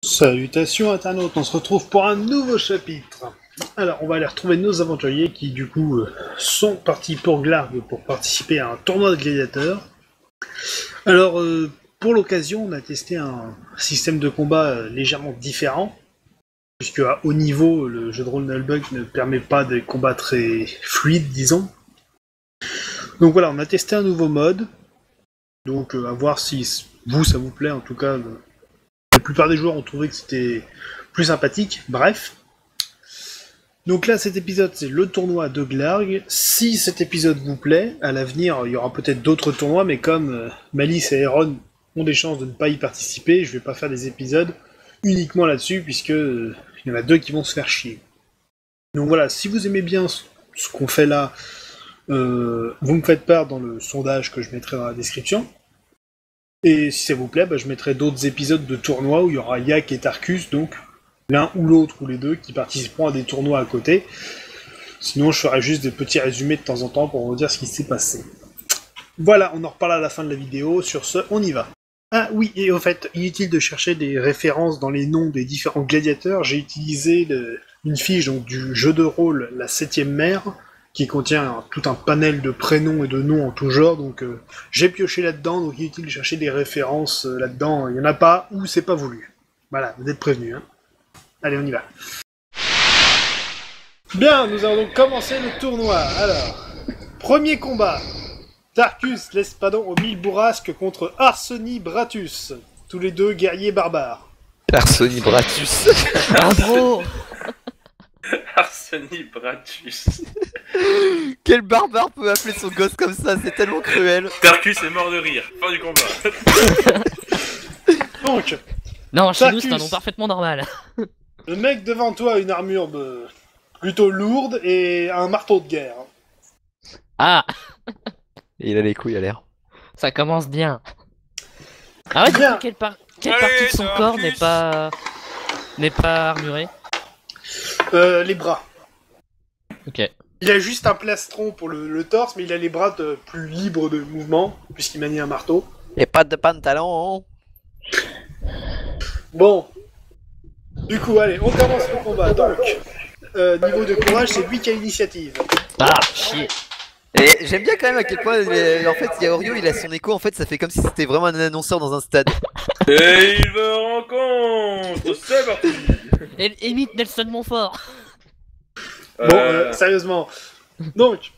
Salutations internautes, on se retrouve pour un nouveau chapitre. Alors, on va aller retrouver nos aventuriers qui, du coup, sont partis pour Glarg pour participer à un tournoi de gladiateurs. Alors, pour l'occasion, on a testé un système de combat légèrement différent, puisque à haut niveau, le jeu de rôle Nullbug ne permet pas des combats très fluides, disons. Donc voilà, on a testé un nouveau mode, donc à voir si vous, ça vous plaît, en tout cas... La plupart des joueurs ont trouvé que c'était plus sympathique, bref. Donc là, cet épisode, c'est le tournoi de Glarg. Si cet épisode vous plaît, à l'avenir, il y aura peut-être d'autres tournois, mais comme Malice et Aaron ont des chances de ne pas y participer, je vais pas faire des épisodes uniquement là-dessus, puisque il y en a deux qui vont se faire chier. Donc voilà, si vous aimez bien ce qu'on fait là, vous me faites part dans le sondage que je mettrai dans la description. Et si ça vous plaît, je mettrai d'autres épisodes de tournois où il y aura Yak et Tarkus, donc l'un ou l'autre ou les deux qui participeront à des tournois à côté. Sinon, je ferai juste des petits résumés de temps en temps pour vous dire ce qui s'est passé. Voilà, on en reparle à la fin de la vidéo. Sur ce, on y va. Ah oui, et au fait, inutile de chercher des références dans les noms des différents gladiateurs. J'ai utilisé une fiche donc, du jeu de rôle La 7ème Mer, qui contient tout un panel de prénoms et de noms en tout genre, donc j'ai pioché là-dedans, donc inutile de chercher des références là-dedans, il n'y en a pas, ou c'est pas voulu. Voilà, vous êtes prévenus. Hein. Allez, on y va. Bien, nous allons donc commencer le tournoi. Alors, premier combat. Tarkus l'Espadon au mille bourrasques contre Arseny Bratus. Tous les deux guerriers barbares. Arseny Bratus. Bravo. Arseny Bratus. Quel barbare peut appeler son gosse comme ça? C'est tellement cruel. Tarkus est mort de rire. Fin du combat. Donc, Non, chez nous Tarkus. c'est un nom parfaitement normal. Le mec devant toi a une armure plutôt lourde et un marteau de guerre. Ah, Et il a les couilles à l'air. ça commence bien. Ah ouais, du Bien. coup, quelle partie Allez, de son Tarkus. corps n'est pas armurée? Les bras. Ok. Il a juste un plastron pour le torse, mais il a les bras plus libres de mouvement, puisqu'il manie un marteau. Et pas de pantalon. Bon. Du coup, allez, on commence le combat. Donc, niveau de courage, c'est lui qui a l'initiative. Ah, chier. Et j'aime bien quand même à quel point, en fait, Yaorio, il a son écho, en fait, ça fait comme si c'était vraiment un annonceur dans un stade. Et il me rencontre. C'est parti. Elle imite Nelson Montfort. Bon, sérieusement. Donc,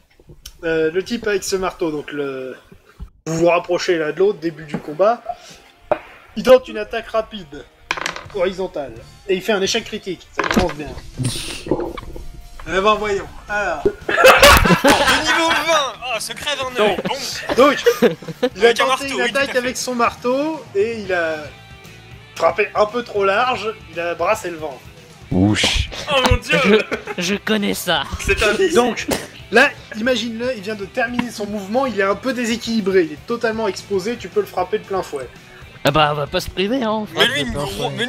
le type avec ce marteau, donc vous vous rapprochez l'un de l'autre, début du combat. Il tente une attaque rapide, horizontale, et il fait un échec critique. Ça commence bien. Eh ben voyons. Alors, De niveau 20. Ah, secret d'un Non. œil. Bon. donc, il a Avec un tenté marteau, une oui, attaque tout à fait. avec son marteau, et il a frappé un peu trop large, il a brassé le vent. Ouch. Oh mon dieu. Je connais ça. C'est un 10. Donc, là, imagine-le, il vient de terminer son mouvement, il est un peu déséquilibré, il est totalement exposé, tu peux le frapper de plein fouet. Ah bah, on va pas se priver, hein. Mais lui, une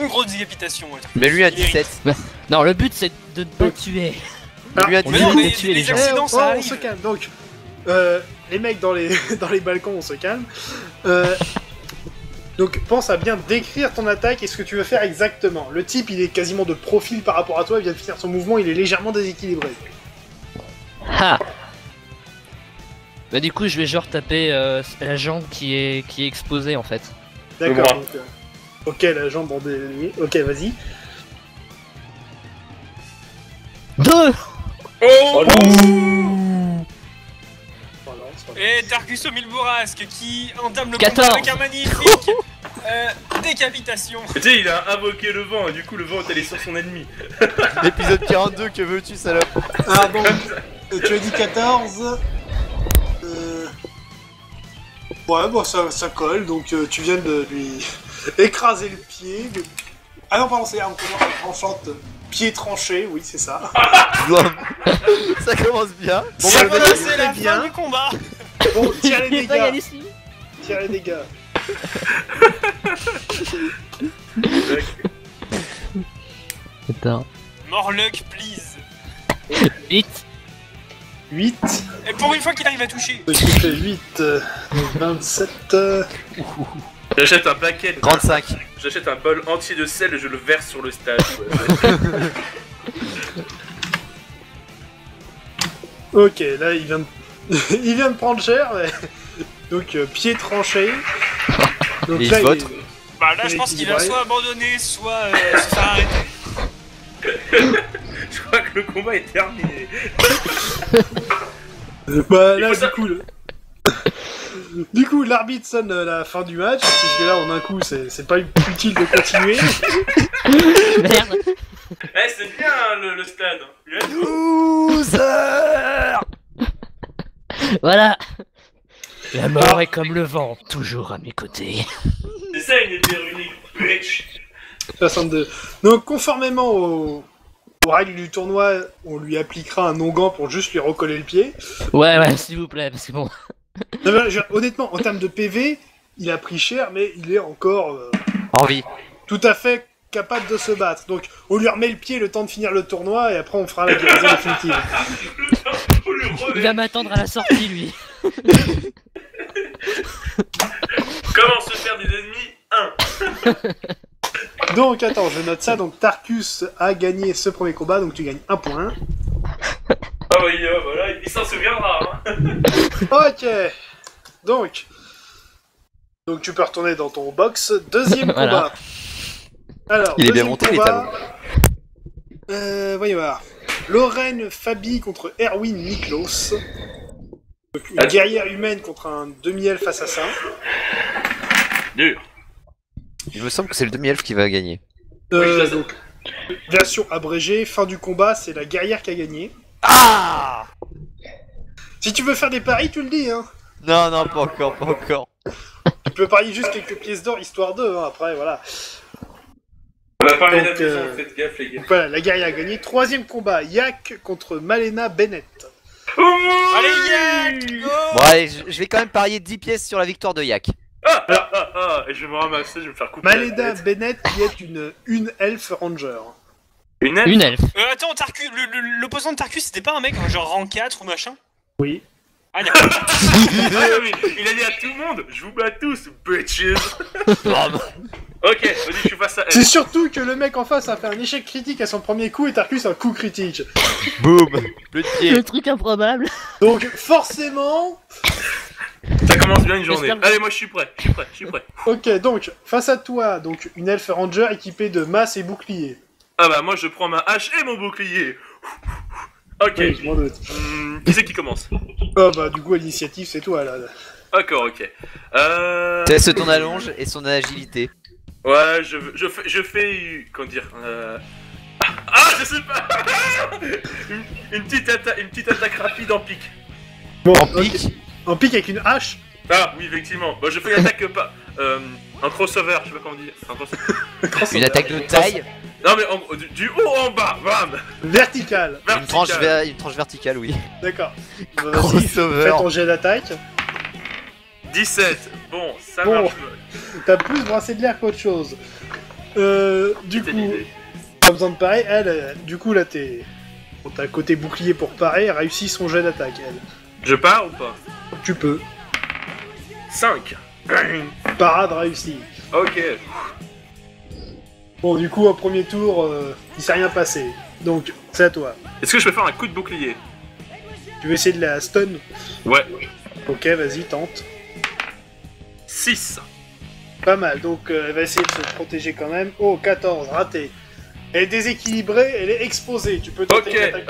grosse décapitation. ouais. Mais lui, un Il hérite. 17. Non, le but c'est de ne pas tuer. Lui, un On Mais évite non, de mais tuer les gens. accidents, Eh, ça on arrive. se calme. Donc, les mecs dans les, dans les balcons, on se calme. Donc, pense à bien décrire ton attaque et ce que tu veux faire exactement. Le type, il est quasiment de profil par rapport à toi, il vient de finir son mouvement, il est légèrement déséquilibré. Ah. Bah du coup, je vais genre taper la jambe qui est exposée en fait. D'accord, bras. donc... ok, la jambe en délié. Ok, vas-y. 2. Oh Voilà, c'est pas Et Tarkus au mille bourrasques qui entame le 14. combat avec un magnifique décapitation. Tu sais, il a invoqué le vent et du coup le vent est allé sur son ennemi. Épisode 42, que veux-tu, salope? Ah bon, tu as dit 14. Ouais, bon, ça colle, donc tu viens de lui écraser le pied. Ah non, pardon, c'est un tranchante. Pied tranché, oui, c'est ça. Ça commence bien. Bon, Ça bah, voilà, vas-y, c'est la bien. fin du combat. Bon, tire les Je vais pas y aller dégâts. si. Tire les dégâts. Attends. Morluck, please. 8. 8. Et pour une fois qu'il arrive à toucher. J'ai fait 8. 27. J'achète un paquet. 35. j'achète un bol entier de sel et je le verse sur le stade. Ok, là il vient de... il vient de prendre cher, mais... Donc pied tranché. Donc Et il là, vote. Bah là, je pense qu'il va soit abandonner, soit se faire arrêter. Je crois que le combat est terminé. Bah là du coup... Du coup, l'arbitre sonne la fin du match, puisque là, en un coup, c'est pas utile de continuer. Merde. Eh, c'est bien le stade. Loser. Voilà. La mort est comme le vent, toujours à mes côtés. C'est ça une épée runique, bitch. 62. Donc, conformément aux règles du tournoi, on lui appliquera un non-gant pour juste lui recoller le pied. Ouais, s'il vous plaît, parce que bon... Non, mais, honnêtement, en termes de PV, il a pris cher, mais il est encore Envie. tout à fait capable de se battre. Donc, on lui remet le pied le temps de finir le tournoi, et après, on fera la guérison définitive. Faut lui Il remettre. va m'attendre à la sortie, lui. Comment se faire des ennemis 1. Donc, attends, je note ça. Donc, Tarkus a gagné ce premier combat, donc tu gagnes 1 point. Ah oui, voilà, il s'en souviendra. Hein. Ok. Donc, tu peux retourner dans ton box. Deuxième Voilà. combat. Alors, Il est bien deuxième monté, les combat, voyons voir. Lorraine Fabi contre Erwin Miklos. Donc, une guerrière humaine contre un demi-elfe assassin. Dur. Il me semble que c'est le demi-elfe qui va gagner. Oui, Donc, version abrégée, fin du combat, c'est la guerrière qui a gagné. Ah. Si tu veux faire des paris, tu le dis, hein. Non, non, pas encore, pas encore. Tu peux parier juste quelques pièces d'or, histoire d'eux, hein. Après, voilà. On va parler Donc, de la maison, faites gaffe les gars. Donc voilà, la guerrière a gagné. Troisième combat, Yak contre Malena Bennett. Allez, Yak, go. Bon, allez, je vais quand même parier 10 pièces sur la victoire de Yak. Et je vais me ramasser, je vais me faire couper la Malena tête. Bennett qui est une elfe ranger. Une elfe. Une elfe. Attends, Tarkus, l'opposant de Tarkus, c'était pas un mec genre rang 4 ou machin? Oui. Ah, d'accord. Ah, mais il a dit à tout le monde, je vous bats tous, bitches. Ok, vas-y, je suis face à elle. C'est surtout que le mec en face a fait un échec critique à son premier coup et Tarkus un coup critique. Boum. Le pied. Le truc improbable. Donc forcément... Ça commence bien une journée. J'espère que- Allez, moi je suis prêt. Ok, donc face à toi, donc une elfe ranger équipée de masse et bouclier. Ah bah moi je prends ma hache et mon bouclier. Ok. Oui, je m'en doute. Qui c'est qui commence? Oh bah du coup à l'initiative c'est toi là. D'accord, ok. C'est ton allonge et son agilité. Ouais, je fais... Comment dire Ah, je sais pas. une petite attaque rapide en pique. Bon, En ok. pique. En pique avec une hache. Ah oui, effectivement. Bah, je fais une attaque pas... un crossover, je sais pas comment dire. Un crossover. Une attaque de taille. Non mais du haut en bas, bam. Verticale. Une tranche, une tranche verticale, oui. D'accord. Vas-y, Crossover. fais ton jet d'attaque. 17. Bon, ça Bon. marche. T'as plus brassé de l'air qu'autre chose. Du C'est coup, l'idée. pas besoin de parer. Elle, du coup là t'es... Bon, t'as côté bouclier pour parer, elle réussit son jet d'attaque, elle. Je pars ou pas? Tu peux. 5. Parade réussie. Ok. Bon, du coup, au premier tour, il s'est rien passé. Donc, c'est à toi. Est-ce que je peux faire un coup de bouclier? Tu veux essayer de la stun? Ouais. Ok, vas-y, tente. 6. Pas mal, donc elle va essayer de se protéger quand même. Oh, 14, raté. Elle est déséquilibrée, elle est exposée. Tu peux tenter Ok, une attaque.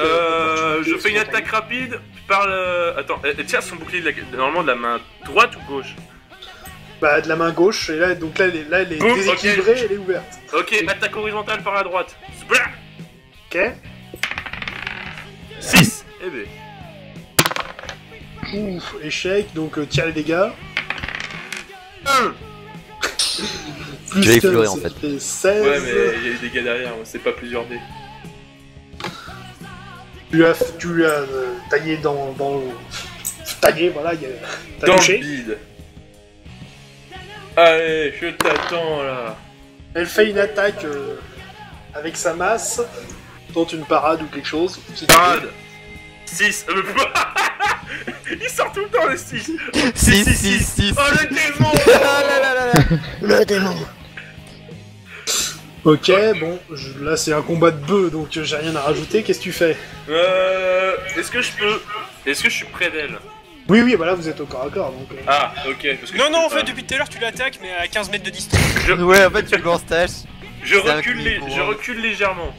je fais une attaque rapide par le... Attends, elle tient son bouclier normalement de la main droite ou gauche? Bah, de la main gauche, et là, donc là, elle est Boum, déséquilibrée, ok. elle est ouverte. Ok, attaque horizontale par la droite. Splat. Ok. 6. Eh ben. Ouf, échec, donc tire les dégâts. 1. Plus Tu l'as stun, effleuré, ça en fait. fait 16. Ouais, mais il y a eu des gars derrière, c'est pas plusieurs dés. Tu as taillé dans taillé, voilà, t'as Dans le touché. bide. Allez, je t'attends là. Elle fait une attaque avec sa masse, tente une parade ou quelque chose. Si tu veux. Parade. 6. Il sort tout le temps le 6. 6, 6, 6. Oh le démon. Ah là là là là. Le démon. Ok, bon, là c'est un combat de bœufs, donc j'ai rien à rajouter. Qu'est-ce que tu fais? Est-ce que je peux... Est-ce que je suis près d'elle? Oui, bah là vous êtes au corps à corps, donc... Ah, ok, parce que... Non, en fait, depuis tout à l'heure, tu l'attaques, mais à 15 mètres de distance. Ouais, en fait, tu le mets en stage. Je C'est un recule, clip, je recule légèrement.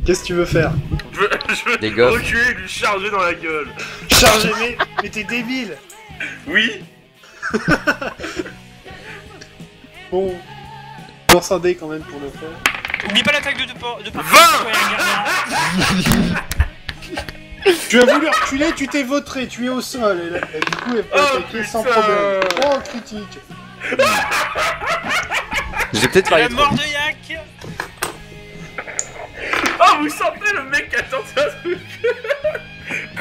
Qu'est-ce que tu veux faire? Je veux Des gosses. reculer et lui charger dans la gueule. Charger, mais t'es débile! Oui. Bon... Lance un dé quand même pour le faire. Oublie pas l'attaque de porc. 20. Tu as voulu reculer, tu t'es vautré, tu es au sol, et du coup elle peut Oh, attaquer sans putain. problème. Oh, critique! J'ai peut-être La parlé trop mort vite. de Yak. Oh, vous sentez le mec qui a tenté un truc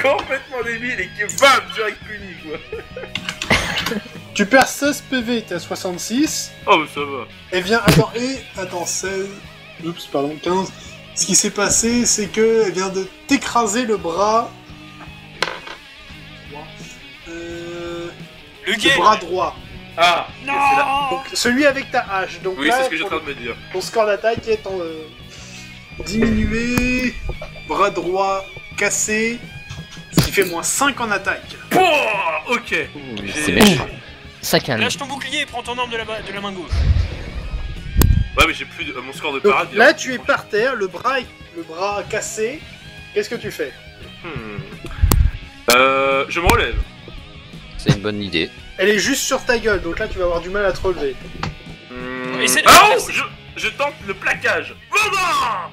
complètement débile et qui est bam, direct puni, quoi. Tu perds 16 PV, t'es à 66. Oh, mais ça va. Et vient, attends, 16... Oups, pardon, 15. Ce qui s'est passé, c'est que elle vient de t'écraser le bras... Le gay. Le bras droit. Ah, ok, c'est là. Non. Donc, celui avec ta hache. Donc Oui, là, c'est ce que j'étais en ton, train de me dire. ton score d'attaque est en... diminué... Bras droit cassé... Ce qui fait moins 5 en attaque. Pouah, ok. C'est méchant. Ça calme. Lâche ton bouclier et prends ton arme de la main gauche. Ouais, mais j'ai plus de... mon score de Donc, parade. il là, est- tu es par terre, le bras cassé. Qu'est-ce que tu fais? Je me relève. C'est une bonne idée. Elle est juste sur ta gueule, donc là, tu vas avoir du mal à te relever. Essaie de Ah, la oh, placer. je tente le plaquage. Voilà.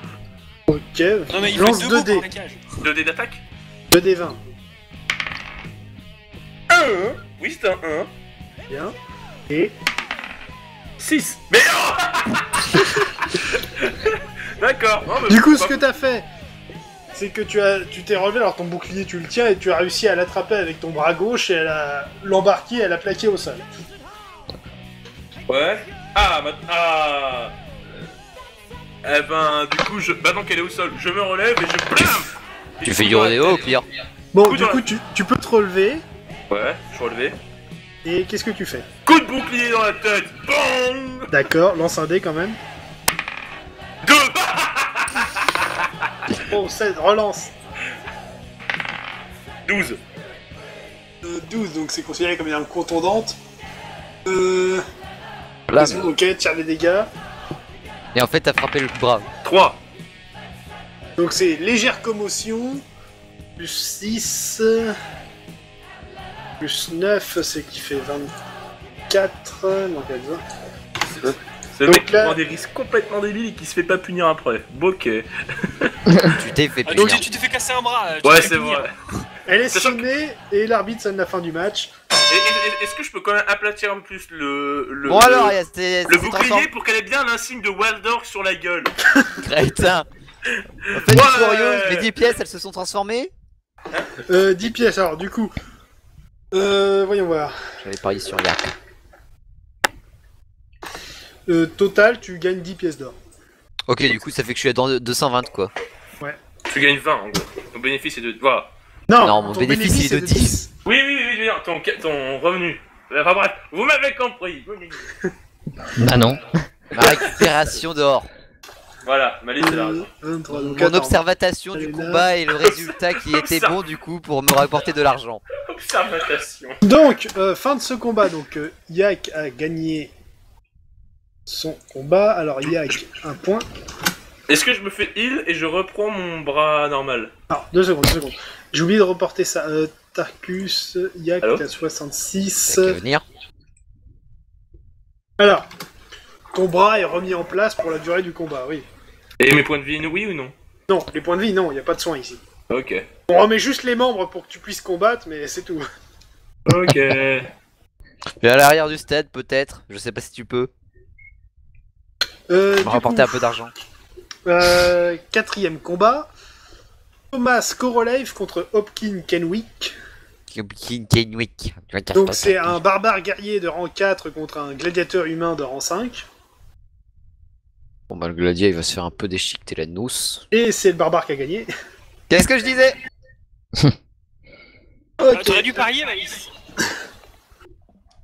Ok, Non, mais il faut lance être 2 debout pour dés. la cage. 2 dés d'attaque. 2 dés 20. 1. Oui, c'est un 1. Bien. Et 6. Mais oh. D'accord. Non, mais du coup, pas- ce que t'as fait, c'est que tu t'es relevé, alors ton bouclier, tu le tiens, et tu as réussi à l'attraper avec ton bras gauche, et l'embarquer, elle a plaqué au sol. Ouais. Ah, ah. Eh ben, du coup, maintenant qu'elle est au sol, je me relève et je plaf. Tu fais du rodéo au pire. Bon, Coup du dans coup, la- tu peux te relever, Ouais, je suis relevé. et qu'est-ce que tu fais? Coup de bouclier dans la tête. Bang. D'accord, lance un dé quand même. 2. Oh, 16, relance. 12. 12, donc c'est considéré comme une arme contondante. Là, Ok, tire les dégâts. et en fait, t'as frappé le bras. 3. Donc c'est légère commotion, plus 6, plus 9, c'est qui fait 24, donc elle va. C'est le Donc mec qui là- prend des risques complètement débiles et qui se fait pas punir après. Bokeh. Tu t'es fait Ah, punir. donc tu t'es fait casser un bras. Tu Ouais, te fais c'est punir. vrai. Elle est Sachant sonnée et l'arbitre sonne la fin du match. Est-ce que je peux quand même aplatir un peu plus le Bon alors, c'est le bouclier pour qu'elle ait bien l'insigne de Waldorf sur la gueule. crétin. En fait, du coup, Orio, les 10 pièces, elles se sont transformées. 10 pièces, alors du coup. Voyons voir. J'avais parié sur Yak. Total, tu gagnes 10 pièces d'or. Ok, du coup, ça fait que je suis à dans 220 quoi. Tu gagnes 20 en gros. Ton bénéfice est de... Voilà. Non, mon ton bénéfice, il est de 10. Oui, bien, ton revenu. Enfin bref, vous m'avez compris. Bah non. Ma récupération d'or. Voilà, ma liste est là. 23, donc Mon attends. observation du Allez, là. combat et le résultat qui était bon du coup pour me rapporter de l'argent. Observation. Donc, fin de ce combat, donc Yak a gagné son combat. Alors Yak, un point. Est-ce que je me fais heal et je reprends mon bras normal? Alors, 2 secondes. J'ai oublié de reporter ça. Tarkus, Yak Allô à 66. Ça peut venir. Alors, ton bras est remis en place pour la durée du combat, oui. Et mes points de vie, oui ou non? Non, les points de vie, non, il n'y a pas de soins ici. Ok. On remet juste les membres pour que tu puisses combattre, mais c'est tout. Ok. Mais à l'arrière du stade peut-être, je sais pas si tu peux. Me Du rapporter coup, un peu d'argent. quatrième combat. Thomas Korolev contre Hopkins Kenwick. Kenwick. Donc c'est un barbare guerrier de rang 4 contre un gladiateur humain de rang 5. Bon bah le gladiateur il va se faire un peu déchiqueter la nousse. Et c'est le barbare qui a gagné. Qu'est-ce que je disais? T'aurais dû parier, Malice.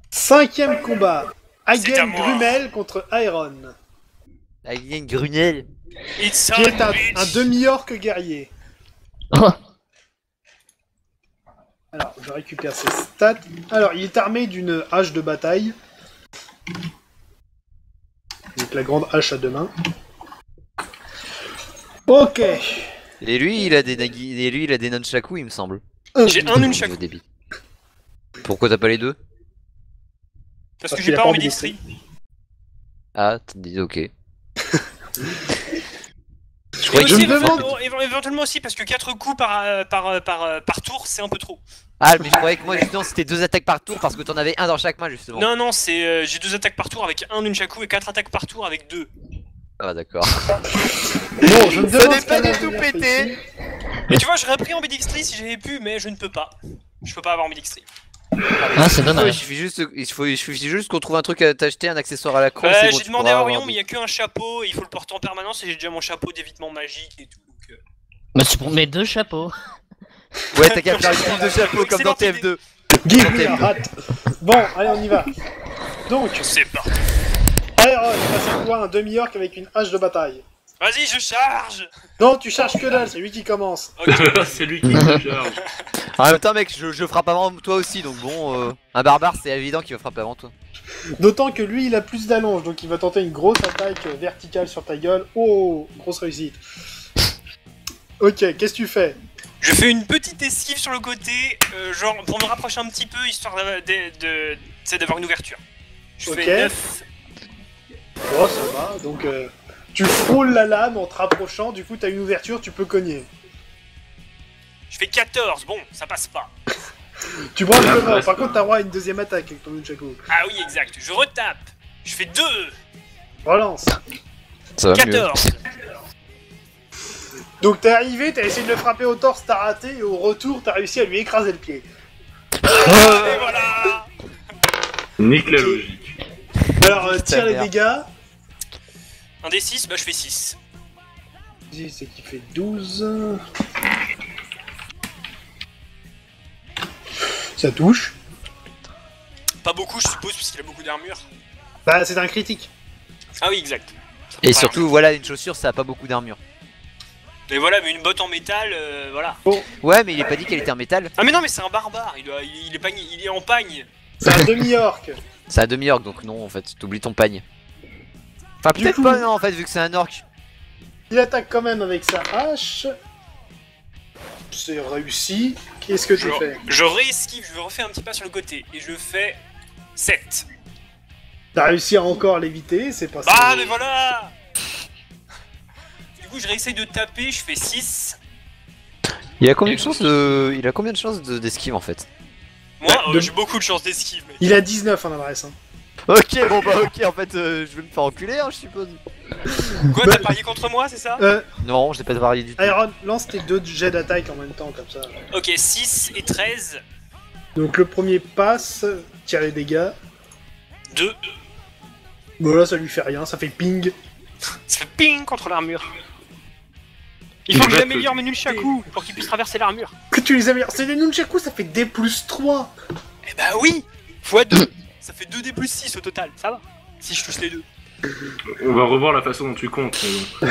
Cinquième combat. C'est à Hagen moi. Grumel contre Iron. Il y a une grunelle. It's Qui est on, un bitch. demi-orc guerrier. Oh. Alors, je récupère ses stats. Alors, il est armé d'une hache de bataille. Donc la grande hache à deux mains. Ok. Et lui, il a des nunchaku, il me semble. J'ai un nunchaku. Au débit. Pourquoi t'as pas les deux? Parce que qu'il j'ai a pas pas envie envie d'extrait. Ah, t'as dit ok. Je Et croyais aussi, me demande- éventuellement aussi, parce que 4 coups par tour, c'est un peu trop. Ah, mais je croyais que moi, justement, c'était 2 attaques par tour parce que t'en avais un dans chaque main, justement. Non, non, c'est j'ai 2 attaques par tour avec un nunchaku et 4 attaques par tour avec 2. Ah, d'accord. Bon, je me Ça demande n'est ce pas qu'elle a du tout à dire pété. ici. Et tu vois, j'aurais pris ambidextrie si j'avais pu, mais je ne peux pas. Je peux pas avoir ambidextrie. Ah, ça donne Ouais, rien. il suffit juste qu'on trouve un truc à t'acheter, un accessoire à la con. c'est bon, J'ai tu demandé pourras à avoir Orion, mais il y a qu'un chapeau, et il faut le porter en permanence, et j'ai déjà mon chapeau d'évitement magique et tout. Donc, Mais tu mets 2 chapeaux. Ouais, t'as qu'à faire une pile de chapeau comme dans Excellente TF2. Give me a hat. Bon, allez, on y va. Donc, c'est parti. Iron, il passe à quoi un demi-orc avec une hache de bataille? Vas-y, je charge. Non, tu charges que dalle, c'est lui qui commence. Ok. C'est lui qui me charge. En même temps, mec, je frappe avant toi aussi, donc bon, un barbare, c'est évident qu'il va frapper avant toi. D'autant que lui, il a plus d'allonge, donc il va tenter une grosse attaque verticale sur ta gueule. Oh, grosse réussite. Ok, qu'est-ce que tu fais? Je fais une petite esquive sur le côté, genre pour me rapprocher un petit peu, histoire d'avoir une ouverture. Je Ok. fais 9. Oh, ça va, donc tu frôles la lame en te rapprochant, du coup t'as une ouverture, tu peux cogner. Je fais 14, bon, ça passe pas. Tu prends le mort, par contre t'as droit à une deuxième attaque avec ton nunchaku. Ah oui, exact. Je retape. Je fais 2. Relance. Ça va 14. Donc t'es arrivé, t'as essayé de le frapper au torse, t'as raté, et au retour t'as réussi à lui écraser le pied. Et voilà. Nique la logique. Alors Juste tire ta les mère. dégâts. Un des 6, bah je fais 6. C'est qui fait 12. Ça touche. Pas beaucoup, je suppose, puisqu'il a beaucoup d'armure. Bah c'est un critique. Ah oui, exact. Ça peut Et pas surtout, voilà, une chaussure, ça a pas beaucoup d'armure. Mais voilà, mais une botte en métal, voilà. Ouais, mais il est pas dit qu'elle était en métal. Ah mais non, mais c'est un barbare, il est en pagne. C'est un demi-orc. C'est un demi-orc, donc non, en fait, t'oublies ton pagne. Enfin, Du peut-être coup- pas, non, en fait, vu que c'est un orc. Il attaque quand même avec sa hache. C'est réussi. Qu'est-ce que tu fais? Je réesquive, je refais un petit pas sur le côté, et je fais 7. T'as réussi à encore l'éviter, c'est pas Bah ça. mais voilà. Du coup je réessaye de taper, je fais 6. Il a combien de chances de. Il a combien de chances d'esquive en fait? Moi de- j'ai beaucoup de chance d'esquive. Mais... Il a 19 en adresse. Hein. Ok, bon bah ok, en fait, je vais me faire enculer, hein, je suppose. Quoi, Bah- t'as parié contre moi, c'est ça? Non, j'ai pas de varié du tout. Iron, lance tes deux jets d'attaque en même temps, comme ça. Ok, 6 et 13. Donc le premier passe, tire les dégâts. 2. Bon là ça lui fait rien, ça fait ping. Ça fait ping contre l'armure. Il faut que j'améliore mes nunchaku pour qu'il puisse traverser l'armure. Que tu les améliores. C'est les nunchaku, ça fait D plus 3. Eh bah oui, x 2. Ça fait 2D plus 6 au total, ça va. Si je touche les deux. On va revoir la façon dont tu comptes. mais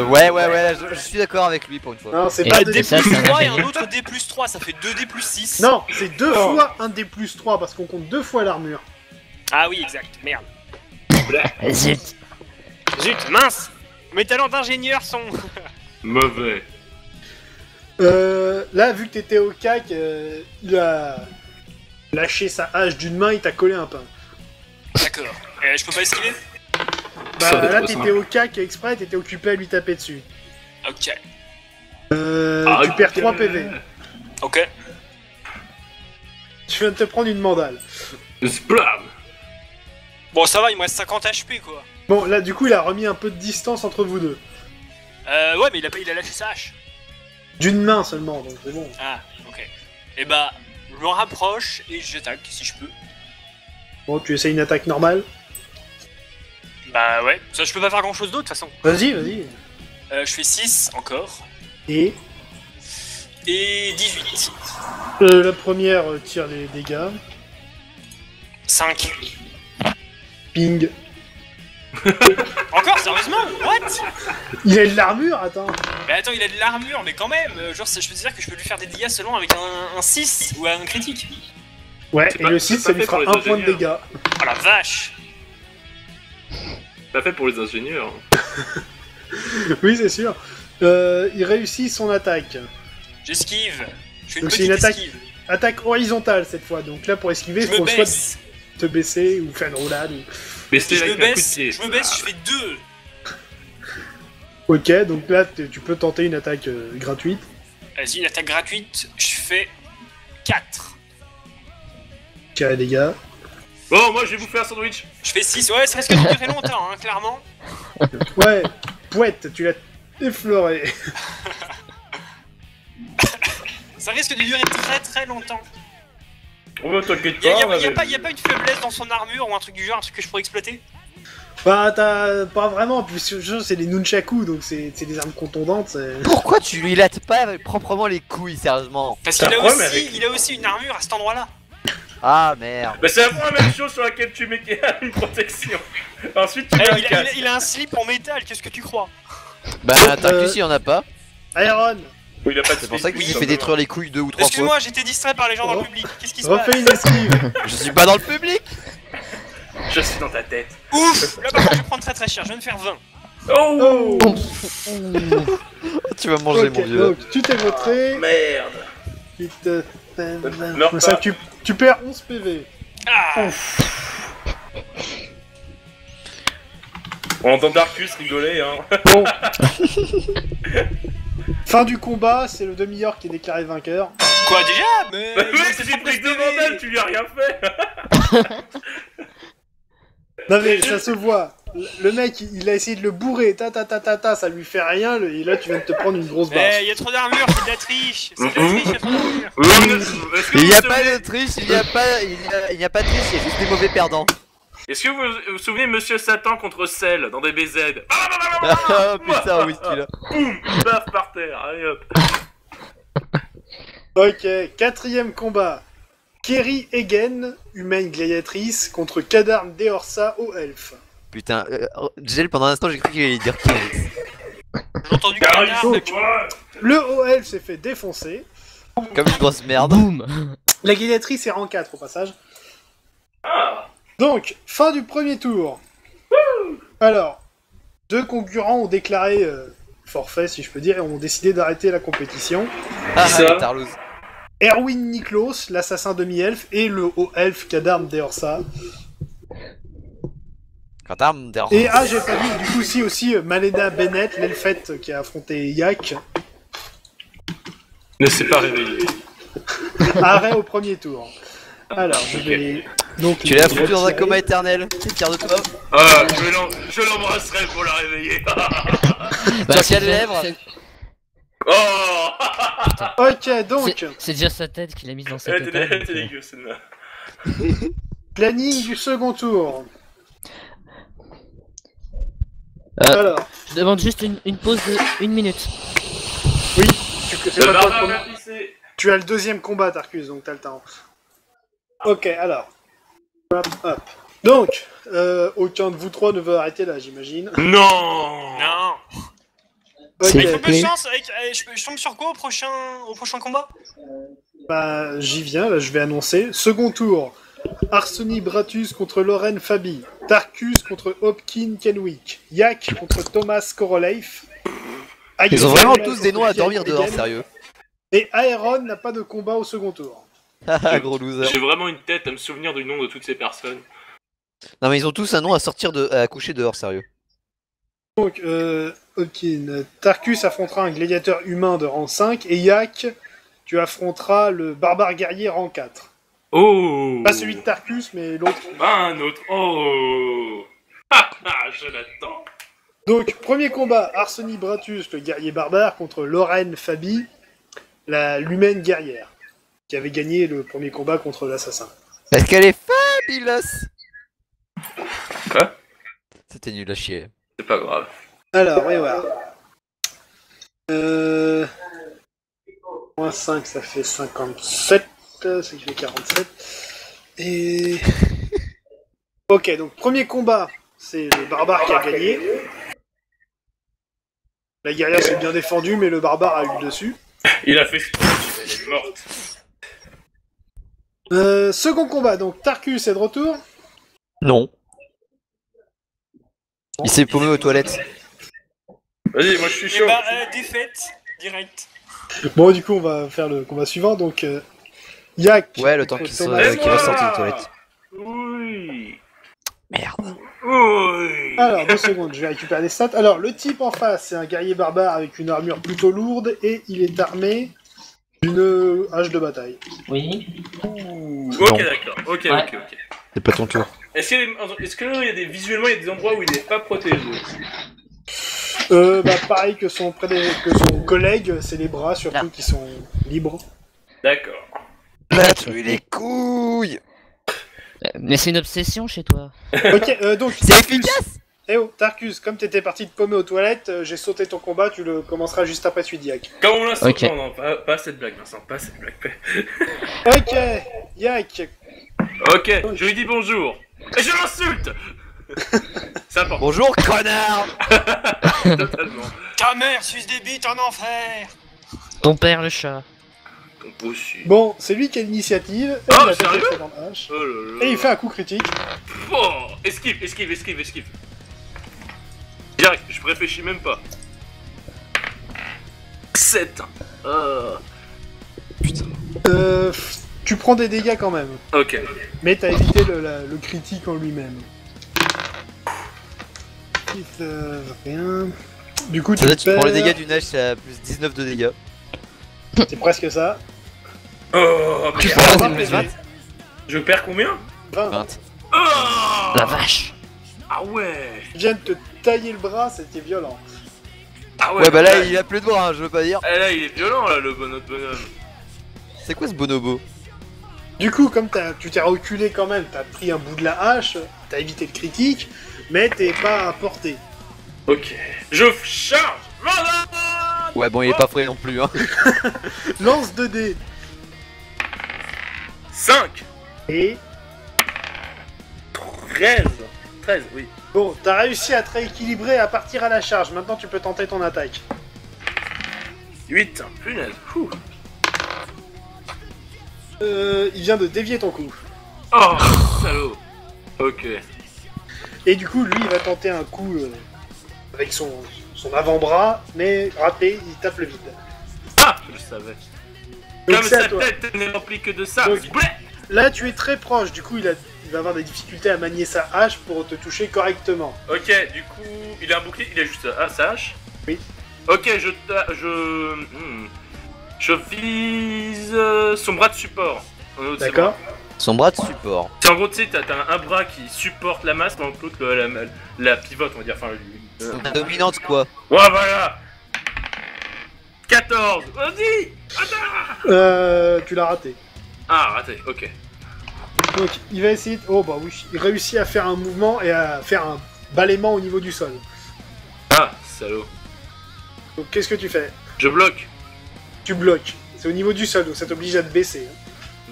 bon. Ouais, je suis d'accord avec lui pour une fois. Non, c'est Et pas D D D ça, plus c'est un 3 et un ingénieur. autre D plus 3, ça fait 2D plus 6. Non, c'est deux Oh. fois un D plus 3 parce qu'on compte deux fois l'armure. Ah oui, exact, merde. Zut. Zut, mince. Mes talents d'ingénieur sont... Mauvais. Là, vu que t'étais au cac, il a lâché sa hache d'une main, il t'a collé un pain. D'accord. Je peux pas esquiver? Bah Ça va être là, trop t'étais simple. au cac exprès, t'étais occupé à lui taper dessus. Ok. Tu perds 3 PV. Ok. Tu viens de te prendre une mandale. Splam. Bon, ça va, il me reste 50 HP, quoi. Bon, là, du coup, il a remis un peu de distance entre vous deux. Ouais, mais il a lâché sa hache. D'une main seulement, donc c'est bon. Ah, ok. Et bah, je me rapproche et j'attaque, si je peux. Bon, tu essaies une attaque normale. Bah ouais, ça je peux pas faire grand chose d'autre, de toute façon. Vas-y, vas-y. Je fais 6 encore. Et Et 18. la première tire les dégâts. 5. Ping. Encore, sérieusement? What? Il a de l'armure, attends. Mais attends, il a de l'armure, mais quand même, genre, je peux dire que je peux lui faire des dégâts seulement avec un 6 ou un critique. Ouais, C'est et pas- le c'est 6, pas ça lui fait pour fera les 1 point de ingénieurs. dégâts. Oh la vache! Pas fait pour les ingénieurs. Oui, c'est sûr. Il réussit son attaque. J'esquive. Je fais une Donc c'est petite une attaque- esquive. Attaque horizontale cette fois. Donc là, pour esquiver, Je il me faut soit baisse. te baisser ou faire une roulade. Mais Je c'était me avec un coup de baisse, pied. je me baisse, je fais 2. Ok, donc là, tu peux tenter une attaque gratuite. Vas-y, une attaque gratuite, je fais 4. Carré dégâts. Bon, moi je vais vous faire un sandwich. Je fais 6. Ouais, ça risque de durer longtemps, hein, clairement. Ouais, Pouette, tu l'as effleuré. Ça risque de durer très très longtemps. Oh, bah, t'inquiète Y'a pas. y a pas une faiblesse dans son armure ou un truc du genre, un truc que je pourrais exploiter? Bah, t'as pas vraiment. Puis ce jeu, c'est des nunchaku, donc c'est des armes contondantes. Pourquoi tu lui lattes pas proprement les couilles, sérieusement? Parce T'as qu'il un a, problème aussi, avec- il a aussi une armure à cet endroit-là. Ah merde. Bah, c'est la même chose sur laquelle tu mets une protection. Ensuite, tu mets un casque. Il a un slip en métal, qu'est-ce que tu crois? Bah, Tarkus, il y en a pas. Iron, Oui, il a pas de C'est pour ça qu'il Oui, s'est fait simplement. détruire les couilles 2 ou 3 fois. Excuse-moi, j'étais distrait par les gens dans Oh. le public. Qu'est-ce qui se passe? refais une esquive. Je suis pas dans le public. Je suis dans ta tête. Ouf! Là par contre, je vais prendre très très cher, je viens de faire 20. Oh, Tu vas manger, Ok, mon vieux. donc tu t'es votré. merde. Tu te... Meurs Comme ça, pas. tu perds 11 PV. Ah! On entend Darkus rigoler, hein. Bon. Fin du combat, c'est le demi-orc qui est déclaré vainqueur. Quoi déjà? Mais. Bah il oui, a c'est fait des briques de 100 vandale, tu lui as rien fait. Non mais ça se voit. Le mec, il a essayé de le bourrer, ça lui fait rien, et là tu viens de te prendre une grosse barre. Eh, y a trop d'armure, c'est de la triche! C'est de la triche, y a trop d'armure! Est-ce que Il vous n'y a vous pas souvenez- de triche, il n'y a pas de triche, il y a juste des mauvais perdants. Est-ce que vous vous souvenez Monsieur Satan contre Cell dans des BZ? Ah putain, whisky là. Boum, baf par terre, allez hop. Ok, quatrième combat. Kerry Egen, humaine gladiatrice, contre Kadarm Deorsa, haut elfe. Putain, Gel, pendant un instant j'ai cru qu'il allait dire Kyrix. J'ai entendu Carré, canard, donc. Le haut elfe s'est fait défoncer. Comme une grosse merde. Boum. La gladiatrice est rang 4 au passage. Ah, Donc, fin du premier tour. Alors, deux concurrents ont déclaré forfait, si je peux dire, et ont décidé d'arrêter la compétition. Ah, ça les Tarlouse. Erwin Niklos, l'assassin demi-elfe, et le haut elfe Kadarm Deorsa. Quand t'armes, t'es Et j'ai pas vu, du coup, aussi Malena Bennett, l'elfette qui a affronté Yak. ne s'est pas réveillé. Arrêt au premier tour. Alors, je vais... Donc, Tu l'as foutu dans un coma éternel. T'es fier de toi? Ah, je l'embrasserai pour la réveiller. Sur quelle lèvre? Oh. Ok, donc, C'est déjà sa tête qu'il a mise dans sa Elle tête. était dégueu celle-là. planning du second tour. Euh, Alors, Je demande juste une pause de 1 minute. c'est Le pas toi le barbare premier. va pisser. Tu as le deuxième combat, Tarkus, donc t'as le temps. Ok, alors. Hop, hop. Donc, aucun de vous trois ne veut arrêter là, j'imagine. Non. Non! Ok, C'est- Avec un peu de chance, je tombe sur quoi au prochain combat? bah j'y viens, là je vais annoncer. Second tour. Arseny Bratus contre Loren Fabi. Tarkus contre Hopkin Kenwick. Yak contre Thomas Koroleif. Ils ont Aguirre vraiment contre tous des noms à dormir Kian dehors, Egan. sérieux. Et Aeron n'a pas de combat au second tour. Haha, gros loser. J'ai vraiment une tête à me souvenir du nom de toutes ces personnes. Non mais ils ont tous un nom à sortir à coucher dehors, sérieux. Donc, Hopkin, Tarkus affrontera un gladiateur humain de rang 5. Et Yak, tu affronteras le barbare guerrier rang 4. Oh. Pas celui de Tarkus, mais l'autre. Ah, un autre. Oh. Ah, ah, je l'attends. Donc, premier combat, Arseny Bratus, le guerrier barbare, contre Loren Fabi, l'humaine guerrière, qui avait gagné le premier combat contre l'assassin. Parce qu'elle est fabuleuse. Quoi? C'était nul à chier. C'est pas grave. Alors, voyons voir. Moins 5, ça fait 57, ça fait 47. Et... Ok, donc premier combat, c'est le barbare qui a gagné. La guerrière s'est bien défendue, mais le barbare a eu le dessus. Il a fait ce elle est morte. Second combat, donc Tarkus est de retour. Non. Il s'est paumé aux toilettes. Vas-y, moi je suis Et chaud. bah, défaite, direct. Bon, du coup, on va faire le combat suivant. Donc, Yak. Ouais, le temps contre qu'il Thomas. qu'il ressorte des toilettes. Oui. Merde. Oui. Alors, 2 secondes, je vais récupérer les stats. Alors, le type en face, c'est un guerrier barbare avec une armure plutôt lourde et il est armé d'une hache de bataille. Oui. Ok, d'accord. Ok. C'est pas ton tour. Est-ce qu'il y a des visuellement il y a des endroits où il n'est pas protégé? Pareil que son collègue, c'est les bras surtout qui sont libres. D'accord. Battre les couilles. Mais c'est une obsession chez toi. Ok, donc C'est Tarkus. efficace. Eh oh, Tarkus, comme t'étais parti te paumer aux toilettes, j'ai sauté ton combat, tu le commenceras juste après celui d'Yak. Comme on l'a sauté, Ok. non, pas cette blague, Vincent, pas cette blague. Ok, Yak. Ok, je lui dis bonjour. Et je l'insulte. C'est important, Bonjour, connard. totalement. Ta mère suce des bites en enfer. Ton père le chat. Ton aussi. Bon, c'est lui qui a l'initiative, et Oh, il attaque sérieux avec sa grande hache. Oh là là. Et il fait un coup critique. Oh, esquive. Direct, je réfléchis même pas. 7. Tu prends des dégâts quand même, Ok. mais t'as évité le critique en lui-même. 21. Du coup, Ça veut dire tu prends les perds. dégâts d'une hache, c'est à plus 19 de dégâts. C'est presque ça. Oh, Tu merde. perds c'est 20 le PV. 20. Je perds combien 20. 20. Oh La vache. Ah ouais. Tu viens de te tailler le bras, c'était violent. Ah Ouais, bah là, il a plus de doigts, hein, je veux pas dire. Eh, là, il est violent, là, notre bonhomme. C'est quoi ce bonobo? Du coup, comme tu t'es reculé quand même, t'as pris un bout de la hache, t'as évité le critique, mais t'es pas à portée. Ok. Je charge. Voilà. Ouais, bon, il est pas frais non plus, hein. Lance 2 dés. 5. Et 13. 13, oui. bon, t'as réussi à te rééquilibrer, à partir à la charge. Maintenant, tu peux tenter ton attaque. 8. Punaise. Ouh. Il vient de dévier ton coup. Oh, salaud. Ok. Et du coup, lui, il va tenter un coup avec son avant-bras, mais raté, il tape le vide. Ah, je le savais. Donc Comme c'est à sa toi. tête n'est remplie que de ça. Donc- Bleh. Là, tu es très proche, du coup, il va avoir des difficultés à manier sa hache pour te toucher correctement. Ok, du coup, il a un bouclier, il a juste sa hache. Oui. Ok, je vise son bras de support. D'accord. Son bras de support. C'est en gros, tu sais, t'as un bras qui supporte la masse, pendant que l'autre la pivote, on va dire. Enfin, La dominante, quoi. ouais, voilà. 14. Vas-y. Attends. Tu l'as raté. Ah, raté. Ok. Donc, il va essayer. Oh, bah oui, il réussit à faire un mouvement et à faire un balayement au niveau du sol. Ah, salaud. Donc, qu'est-ce que tu fais? Je bloque. Tu bloques. C'est au niveau du sol, donc ça t'oblige à te baisser.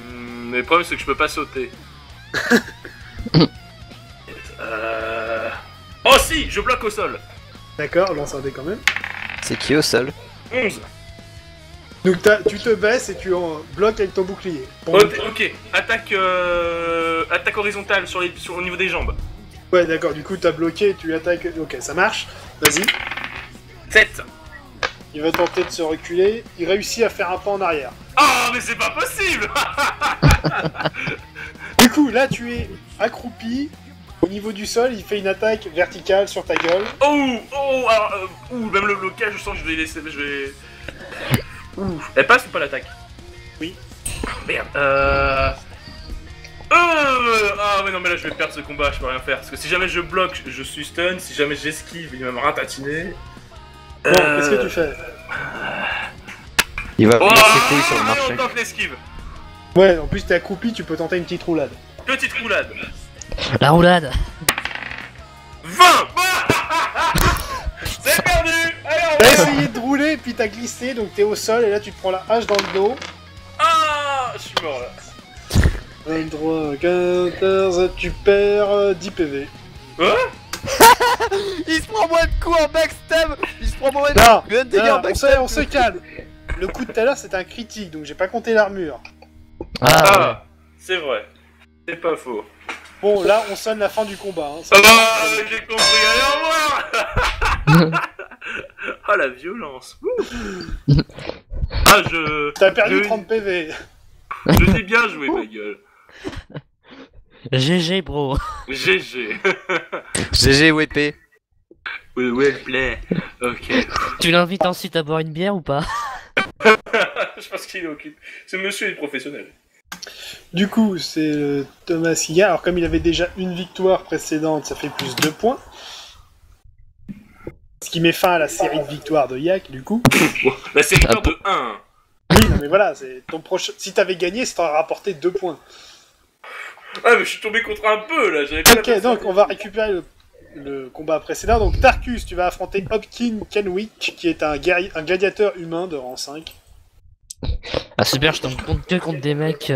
Mais le problème, c'est que je peux pas sauter. Oh si, je bloque au sol. D'accord, lance un dé quand même. C'est qui au sol? 11. Donc, tu te baisses et tu en bloques avec ton bouclier. Bon, Ok, attaque horizontale au niveau des jambes. ouais, d'accord, du coup, t'as bloqué, tu attaques. Ok, ça marche. Vas-y. 7. Il va tenter de se reculer. Il réussit à faire un pas en arrière. Oh, mais c'est pas possible. Du coup, là, tu es accroupi. Au niveau du sol, il fait une attaque verticale sur ta gueule. Oh, alors, même le blocage, je sens que je vais laisser, Elle passe ou pas l'attaque? Oui. Merde, Ah ouais, non, mais là, je vais perdre ce combat, je peux rien faire. Parce que si jamais je bloque, je suis stun. Si jamais j'esquive, il va me ratatiner. Bon, qu'est-ce que tu fais? Il va Oh, mettre ses couilles sur le marché. on tente l'esquive. Ouais, en plus, t'es accroupi, tu peux tenter une petite roulade. Petite roulade. La roulade. 20. C'est perdu. Allez, on T'as va. essayé de rouler, puis t'as glissé, donc t'es au sol, et là, tu te prends la hache dans le dos. Ah, je suis mort là. 23, 14, tu perds 10 PV. Quoi? Il se prend moins de coups en backstab. Il se prend moins de Non, de dégâts en on backstab. se calme. Le coup de tout à l'heure c'était un critique, donc j'ai pas compté l'armure. Ah, c'est vrai. C'est pas faux. Bon, là on sonne la fin du combat. Hein. Ça- Ah, j'ai compris, allez, au revoir. Ah, la violence. Ouh. Ah, T'as perdu je- 30 PV. Je dis bien joué, ma gueule. GG, bro. GG. GG WP. Well play. Ok. Tu l'invites ensuite à boire une bière ou pas? Je pense qu'il est occupé. Ce monsieur est professionnel. Du coup, c'est Thomas qui gagne. Alors comme il avait déjà une victoire précédente, ça fait plus 2 points. Ce qui met fin à la série de victoires de Yak, du coup. La série de 1. Oui, non mais voilà, c'est ton prochain. Si t'avais gagné, ça t'aurait rapporté 2 points. Ah, mais je suis tombé contre un peu là. J'avais pas la Ok, personne. donc on va récupérer le combat précédent. Donc Tarkus, tu vas affronter Hopkin Kenwick, qui est un gladiateur humain de rang 5. Ah super, je tombe que contre des mecs.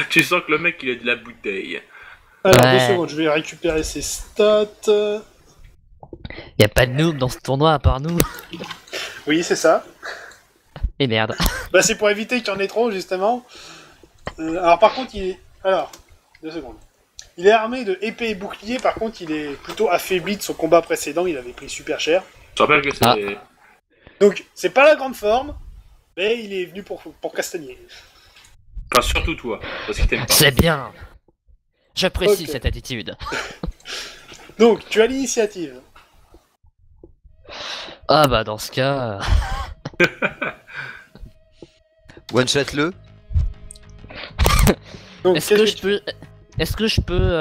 Tu sens que le mec il a de la bouteille. Alors, Ouais. 2 secondes, je vais récupérer ses stats. Y a pas de noob dans ce tournoi à part nous. Oui, c'est ça. Et merde. Bah, c'est pour éviter qu'il y en ait trop, justement. Alors, par contre, il est... Alors, 2 secondes. Il est armé de épée et bouclier, par contre, il est plutôt affaibli de son combat précédent, il avait pris super cher. Je rappelle que c'est. Ah. Donc, c'est pas la grande forme, mais il est venu pour castagner. Enfin, surtout toi. Parce que t'aimes pas. C'est bien. J'apprécie Ok. cette attitude. Donc, tu as l'initiative. Ah bah dans ce cas... One shot le. Donc, Est-ce que qu'est-ce je peux... Est-ce que je peux...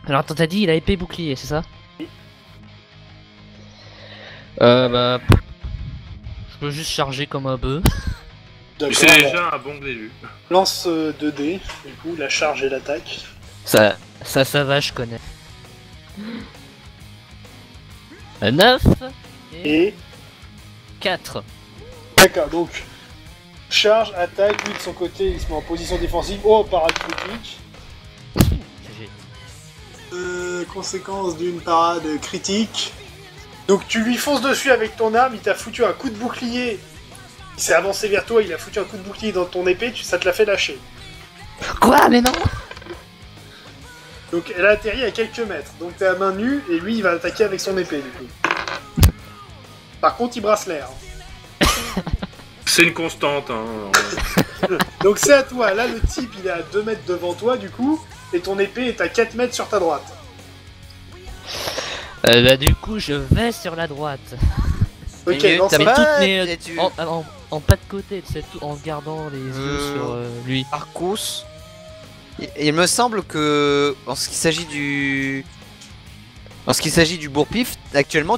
Alors attends, t'as dit il a épée et bouclier, c'est ça? Bah... Je peux juste charger comme un bœuf. D'accord, C'est alors, déjà un bon début. lance 2 dés, du coup, la charge et l'attaque. Ça va, je connais. 9 et Et... 4. D'accord, donc... Charge, attaque, lui de son côté, il se met en position défensive. Oh, parade critique. Conséquence d'une parade critique. Donc tu lui fonces dessus avec ton arme, il t'a foutu un coup de bouclier. Il s'est avancé vers toi, il a foutu un coup de bouclier dans ton épée, ça te l'a fait lâcher. Quoi? Mais non! Donc elle a atterri à quelques mètres. Donc t'es à main nue et lui il va attaquer avec son épée du coup. Par contre il brasse l'air. C'est une constante, hein. Donc c'est à toi, là le type il est à 2 mètres devant toi du coup, et ton épée est à 4 mètres sur ta droite. Bah du coup je vais sur la droite. Ok, Et non, t'as ça Mais pas- toutes mes... et tu- en pas de côté, tu sais, tout en gardant les yeux sur lui. Arcos. Il me semble que en ce qui s'agit du bourre-pif, actuellement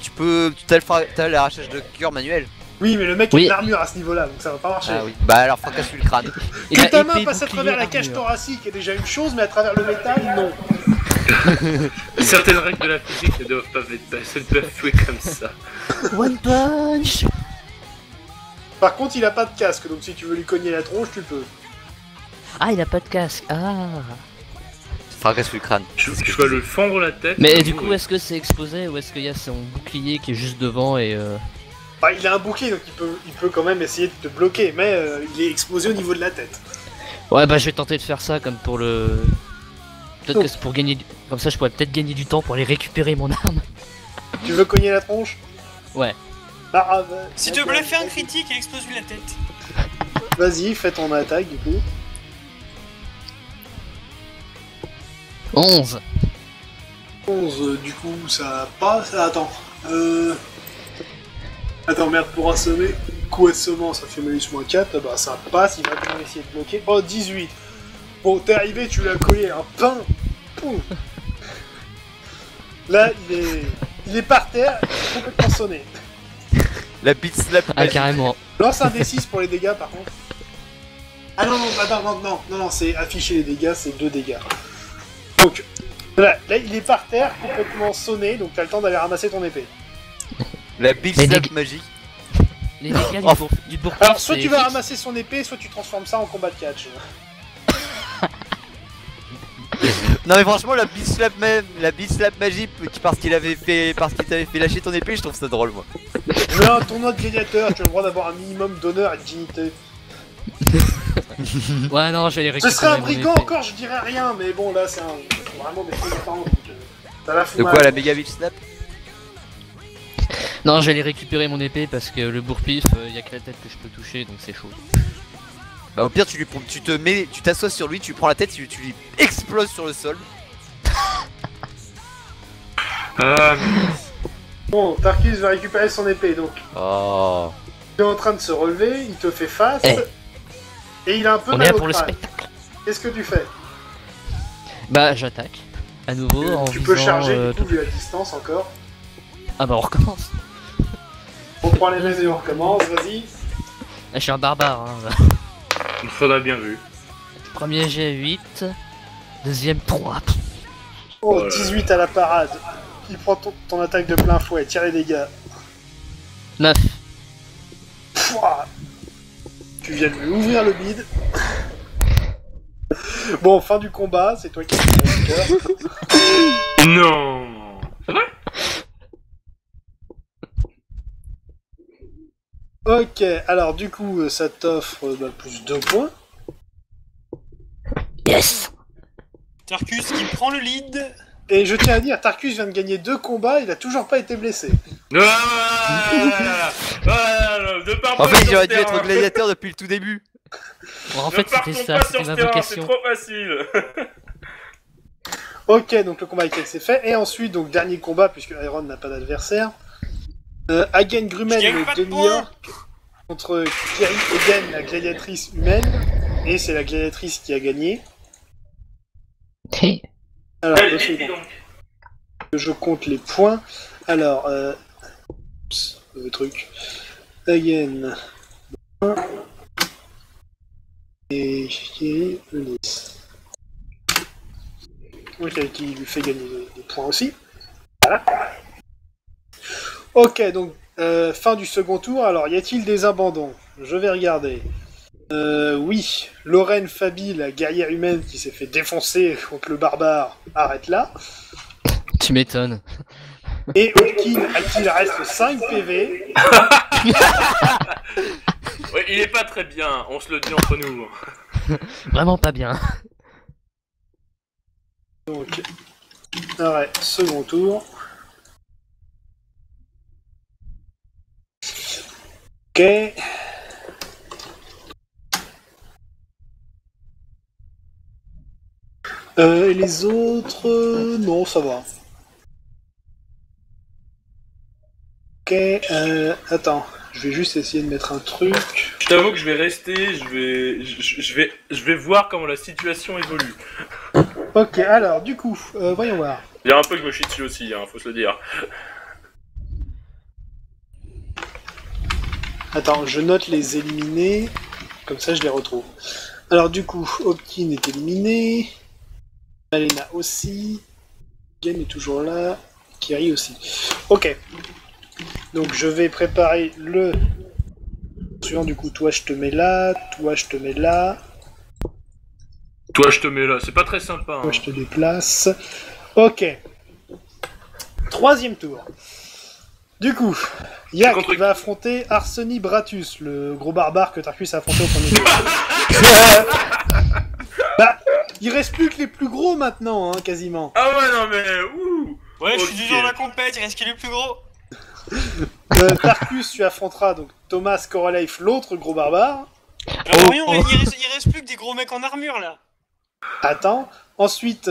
t'as l'arrachage de cœur manuel. Oui, mais le mec Oui. a une armure à ce niveau-là, donc ça va pas marcher. Ah oui. Bah alors fracasse lui le crâne. Il Que a ta épée main et passe à bouclier, travers la cage armure. thoracique est déjà une chose, mais à travers le métal, non. Certaines règles de la physique ne doivent pas être passées, ne peuvent jouer comme ça. One punch. Par contre, il a pas de casque, donc si tu veux lui cogner la tronche, tu peux. Ah, il a pas de casque. Ah. Fracasse lui le crâne. Je vais le fendre la tête. Mais du coup, est-ce que c'est exposé ou est-ce qu'il y a son bouclier qui est juste devant et Bah, il a un bouclier, donc il peut quand même essayer de te bloquer, mais il est exposé au niveau de la tête. Ouais, bah je vais tenter de faire ça comme pour le... Peut-être Oh. que c'est pour gagner... Comme ça, je pourrais peut-être gagner du temps pour aller récupérer mon arme. Tu veux cogner la tronche? Ouais. Bah, Si tu veux faire un critique et explose-lui la tête. Vas-y, fais ton attaque, du coup. 11. 11, du coup, ça passe. Attends. Attends, merde, pour assommer. Coup assommant, ça fait malus moins 4. Bah, ça passe, il va quand même essayer de bloquer. Oh, 18. Bon, t'es arrivé, tu lui as collé un pain. Poum. Là, il est par terre, il est complètement sonné. La beat slap. Ah, carrément. Lance un D6 pour les dégâts, par contre. Ah non, non, c'est afficher les dégâts, c'est 2 dégâts. Donc, là, il est par terre, complètement sonné, donc t'as le temps d'aller ramasser ton épée. La beat Les slap dégâts- magique. Les dégâts du bourg-pif, Alors, soit c'est tu vas fixe. ramasser son épée, soit tu transformes ça en combat de catch. Non mais franchement la beat slap même, la beat slap magique parce qu'il t'avait fait lâcher ton épée, je trouve ça drôle moi. Mais un tournoi de gladiateur, tu as le droit d'avoir un minimum d'honneur et de dignité. Ouais, non, je vais les Ce récupérer. serait un mon brigand épée. encore, je dirais rien, mais bon là c'est vraiment des trucs différents. Ça la fout De quoi mal. la méga beat slap? Non, je vais aller récupérer mon épée parce que le bourre-pif, y a que la tête que je peux toucher, donc c'est chaud. Bah au pire tu t'assois sur lui, tu prends la tête, tu lui exploses sur le sol. Bon, Tarkus va récupérer son épée, donc Oh. il est en train de se relever, il te fait face, Eh. et il a un peu On est mal là au pour le crâne. spectacle. Qu'est-ce que tu fais? Bah, j'attaque. À nouveau, en Tu peux visant, charger du coup vu la distance encore. Ah bah, on recommence. On prend les mêmes et on recommence, vas-y. Ah, je suis un barbare. Hein. Il faudra bien vu. Premier jet 8, deuxième 3. Oh, Oh là 18 à la parade. Il prend ton attaque de plein fouet, tire les dégâts. 9. Pouah. Tu viens de lui ouvrir le bide. Bon, fin du combat, c'est toi qui as le cœur. Non. C'est vrai? Ok, alors du coup, ça t'offre plus 2 points. Yes. Tarkus qui prend le lead. Et je tiens à dire, Tarkus vient de gagner 2 combats, il a toujours pas été blessé. De part En pas fait sur j'aurais ce dû être terrain. gladiateur depuis le tout début. Bon, en Ne fait, partons c'était pas ça, sur c'était ce ma terrain, c'est vocation. trop facile. Ok, donc le combat avec elle c'est fait. Et ensuite, donc dernier combat, puisque Iron n'a pas d'adversaire. Hagen Grumel, Je gagne le pas de demi-orc, contre Kiri Egen, la gladiatrice humaine. Et c'est la gladiatrice qui a gagné. Alors, Allez, deux vite, dis secondes. donc. Que je compte les points. Alors, le truc. Hagen. Et Kiri, le 10. Ok, qui lui fait gagner des points aussi. Voilà. Ok, donc fin du second tour. Alors, y a-t-il des abandons? Je vais regarder. Oui, Lorraine Fabi, la guerrière humaine qui s'est fait défoncer contre le barbare, arrête là. Tu m'étonnes. Et Hopkins, à qui il reste 5 PV. Ouais, il est pas très bien, on se le dit entre nous. Vraiment pas bien. Donc, arrête, second tour. Ok. Et les autres, non, ça va. Ok, attends, je vais juste essayer de mettre un truc. Je t'avoue que je vais rester, je vais voir comment la situation évolue. Ok, alors, du coup, voyons voir. Il y a un peu que je me chie dessus aussi, hein, faut se le dire. Attends, je note les éliminés, comme ça je les retrouve. Alors du coup, Hopkins est éliminé, Malena aussi, Game est toujours là, Kiri aussi. Ok, donc je vais préparer le suivant, du coup, toi je te mets là, toi je te mets là, Toi, je te mets là, c'est pas très sympa. Hein. toi je te déplace. Ok, troisième tour. Du coup, Yak contre- va affronter Arseni Bratus, le gros barbare que Tarkus a affronté au premier tour. Bah, il reste plus que les plus gros maintenant, hein, quasiment. Ah ouais, non mais, ouh. Ouais, je suis Ok. toujours dans la compète, il reste qui est le plus gros. Tarkus, tu affronteras donc Thomas Koroleif, l'autre gros barbare. Alors, voyons, il reste plus que des gros mecs en armure là. Attends. Ensuite,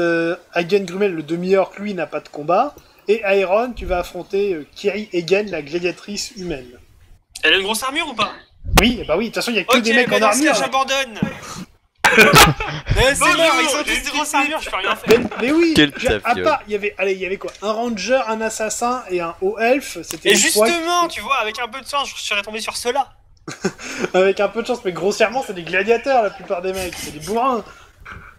Hagen Grumel, le demi-orc, lui, n'a pas de combat. Et Iron, tu vas affronter Kiri Egen, la gladiatrice humaine. Elle a une grosse armure ou pas? Oui, bah oui, de toute façon, il y a que Ok, des mecs mais en dans ce cas, armure. j'abandonne. C'est Bonjour, mort, ils ont j'ai tous une des grosses petite armures, je peux rien faire. Mais oui, Quel à tafiole. part, il y avait quoi? Un ranger, un assassin et un haut elfe. C'était Et les trois justement, tu vois, avec un peu de chance, je serais tombé sur ceux-là. avec un peu de chance, mais grossièrement, c'est des gladiateurs la plupart des mecs, c'est des bourrins.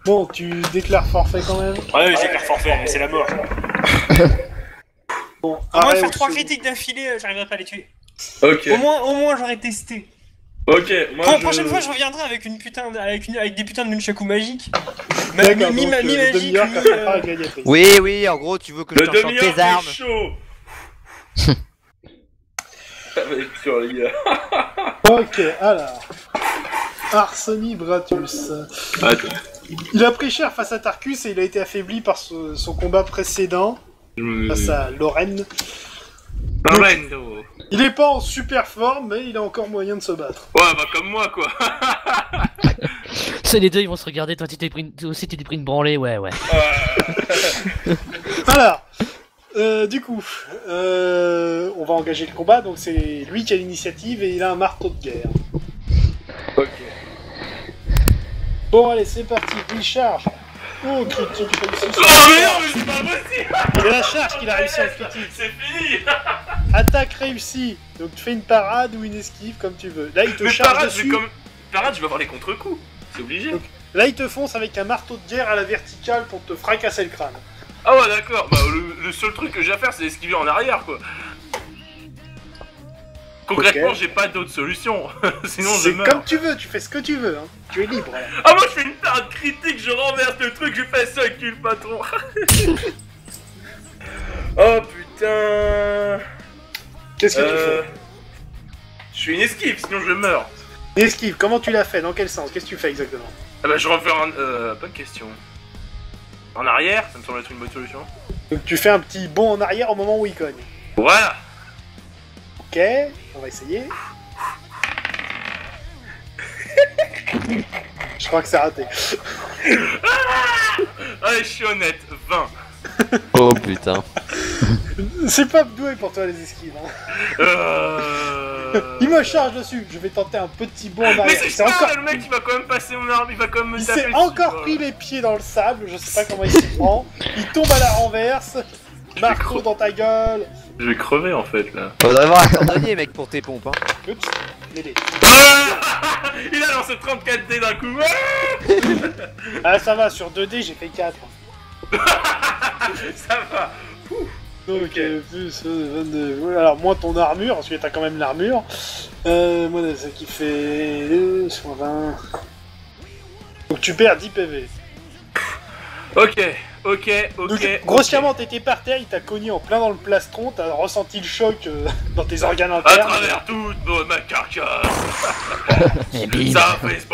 Bon, tu déclares forfait quand même. Ouais, j'ai clair forfait, mais c'est la mort. Bon, À moins de arrêt faire au 3 second. critiques d'affilée, j'arriverai pas à les tuer. Ok. Au moins j'aurais testé. Ok, moi La je... prochaine fois, je reviendrai avec avec des putains de nunchaku magiques. D'accord, donc, Mi-magique, demi-heure quand ça part la gladiatrice. Oui, en gros, tu veux que je Le t'enchante demi-heure tes armes. est chaud. Ça va être chaud, les gars. Ok, alors. Arsoni Bratus. Attends. Il a pris cher face à Tarkus et il a été affaibli par son combat précédent face à Lorraine. Orlando. Il est pas en super forme, mais il a encore moyen de se battre. Ouais, bah comme moi, quoi. C'est les deux, ils vont se regarder. Toi, toi aussi, tu t'es pris une branlée, ouais. Alors, du coup, on va engager le combat, donc c'est lui qui a l'initiative et il a un marteau de guerre. Ok. Bon, allez, c'est parti, il charge. Oh, critique réussi. Oh mais non, mais c'est pas possible. C'est la charge qu'il a réussi à critique. C'est fini. Attaque réussie. Donc tu fais une parade ou une esquive comme tu veux. Là, il te Mais charge parade, dessus. Parade, je vais avoir les contre-coups. C'est obligé. Donc, là, il te fonce avec un marteau de guerre à la verticale pour te fracasser le crâne. Ah ouais, d'accord. Bah, le seul truc que j'ai à faire, c'est esquiver en arrière, quoi. Concrètement, Ok. j'ai pas d'autre solution. Sinon, je C'est meurs. comme tu veux, tu fais ce que tu veux. Hein. Tu es libre. Là. Ah, moi, je fais une parade critique, je renverse le truc, je fais ça avec le patron. Oh putain. Qu'est-ce que tu fais? Je fais une esquive, sinon je meurs. Esquive, comment tu l'as fait? Dans quel sens? Qu'est-ce que tu fais exactement? Ah bah, je refais un. Bonne question. En arrière, ça me semble être une bonne solution. Donc tu fais un petit bond en arrière au moment où il cogne. Voilà. Ok, on va essayer. Je crois que c'est raté. Allez, je suis honnête, 20. Oh putain. C'est pas doué pour toi les esquives. Hein. Il me charge dessus. Je vais tenter un petit bond en Mais arrière. c'est C'est pas encore... le mec, il va quand même passer mon arme, il va quand même me Il taper s'est dessus, encore quoi. pris les pieds dans le sable. Je sais pas comment il s'y prend. Il tombe à la renverse. Marteau dans ta gueule. Je vais crever en fait là. Faudrait avoir un cordonnier, mec, pour tes pompes, hein. Oups, mêlée. Ah il a lancé 34 dés d'un coup. Ah ça va, sur 2D j'ai fait 4. Ça va. Donc Ok. plus 22. Voilà, alors moins ton armure, parce que t'as quand même l'armure. Moi ça qui fait 20. Donc tu perds 10 PV. Ok. Donc grossièrement t'étais par terre, il t'a cogné en plein dans le plastron, t'as ressenti le choc dans tes organes À internes. travers toute ma carcasse. Et bim. Ça fait.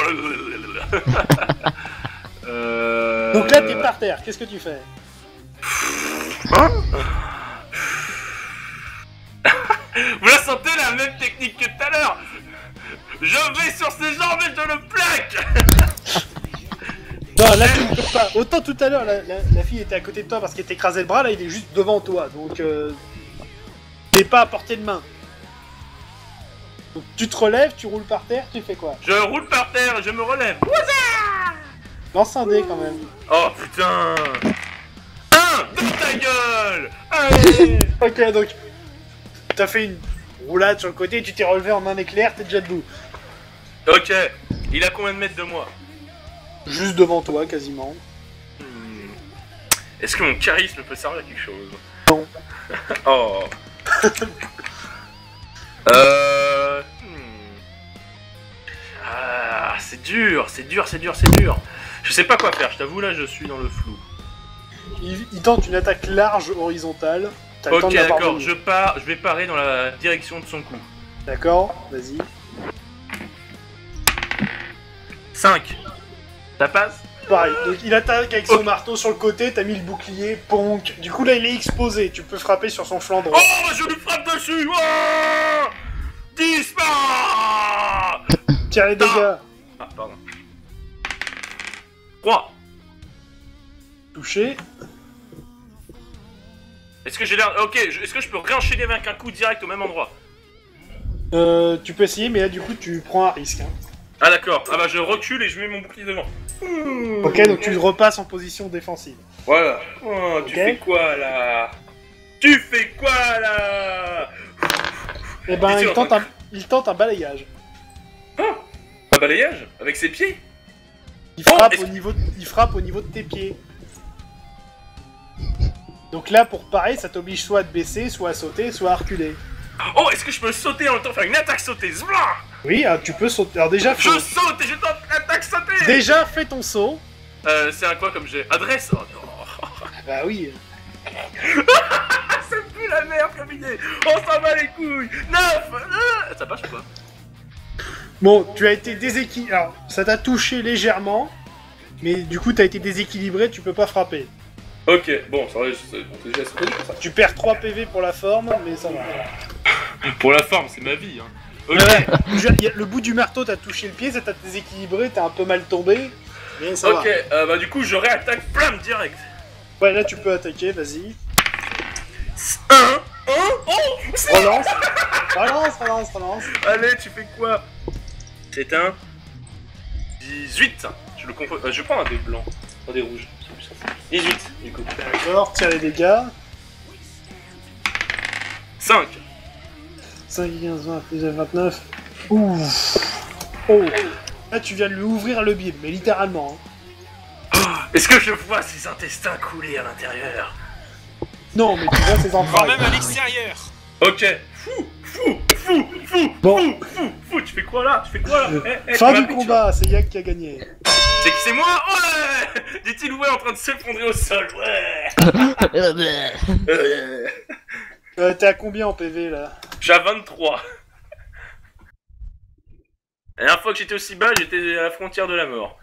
Donc là t'es par terre, qu'est-ce que tu fais? Vous la sentez la même technique que tout à l'heure. Je vais sur ses jambes et je le plaque. Non, là tu ne peux pas. Autant tout à l'heure la fille était à côté de toi parce qu'elle t'écrasait le bras, là il est juste devant toi, donc t'es pas à portée de main. Donc tu te relèves, tu roules par terre, tu fais quoi? Je roule par terre et je me relève. Lance un dé quand même. Oh putain. 1 dans ta gueule. Allez. Ok, donc t'as fait une roulade sur le côté, tu t'es relevé en un éclair, t'es déjà debout. Ok. Il a combien de mètres de moi? Juste devant toi, quasiment. Est-ce que mon charisme peut servir à quelque chose? Non. Oh. Ah, c'est dur. Je sais pas quoi faire, je t'avoue, là, je suis dans le flou. Il tente une attaque large horizontale. T'as le temps Ok, de la d'accord, parvenir. je vais parer dans la direction de son coup. D'accord, vas-y. 5. Ça passe? Pareil, donc il attaque avec son marteau sur le côté, t'as mis le bouclier, ponk. Du coup là il est exposé, tu peux frapper sur son flanc droit. Oh, je lui frappe dessus. Oh, Disparaît. Tire les dégâts. Ah, pardon. 3. Touché. Est-ce que j'ai l'air... Ok, est-ce que je peux réenchaîner avec un coup direct au même endroit? Tu peux essayer, mais là du coup tu prends un risque. Hein. Ah d'accord, ah bah je recule et je mets mon bouclier devant. Ok, donc tu repasses en position défensive. Voilà. Oh, tu Ok. fais quoi là? Et ben Et tu il tente un balayage. Un balayage? Avec ses pieds? Il Oh, frappe, est-ce- il frappe au niveau de tes pieds. Donc là pour pareil, ça t'oblige soit à te baisser, soit à sauter, soit à reculer. Oh, est-ce que je peux sauter en même temps, faire une attaque sautée? Zblah. Oui, tu peux sauter. Alors déjà, Je saute et je tente l'attaque sauter. déjà fais ton saut. C'est un quoi comme j'ai adresse? Oh non. Bah oui. C'est plus la merde comme idée. On s'en bat les couilles. 9. Ça passe ou pas? Bon, tu as été déséquilibré. Alors, ça t'a touché légèrement, mais du coup, t'as été déséquilibré, tu peux pas frapper. Ok, bon, ça va, c'est déjà ça. Tu perds 3 PV pour la forme, mais ça va. Pour la forme, c'est ma vie, hein. Ok. Ouais, le bout du marteau t'a touché le pied, ça t'a déséquilibré, t'as un peu mal tombé, mais ça Ok, bah du coup, je réattaque, blam, direct. va. Ouais, là, tu peux attaquer, vas-y. 1. Oh, Relance. Relance. allez, tu fais quoi? C'est un 18. Je le confonds. Je prends un des blancs, pas des rouges. 18, du coup. D'accord, tire les dégâts. 5. 5, 15, 20, plus 29. Ouh. Oh. Là, tu viens de lui ouvrir le bide, mais littéralement. Hein. Est-ce que je vois ses intestins couler à l'intérieur? Non, mais tu vois ses Quand entrailles. même à l'extérieur. Ok. Bon. Fou, tu fais quoi là? Fin tu du m'as pris, combat, c'est Yak qui a gagné. C'est que c'est moi? Ouais. Dit-il ouais en train de s'effondrer au sol, ouais. T'es à combien en PV là? Je suis à 23. La dernière fois que j'étais aussi bas, j'étais à la frontière de la mort.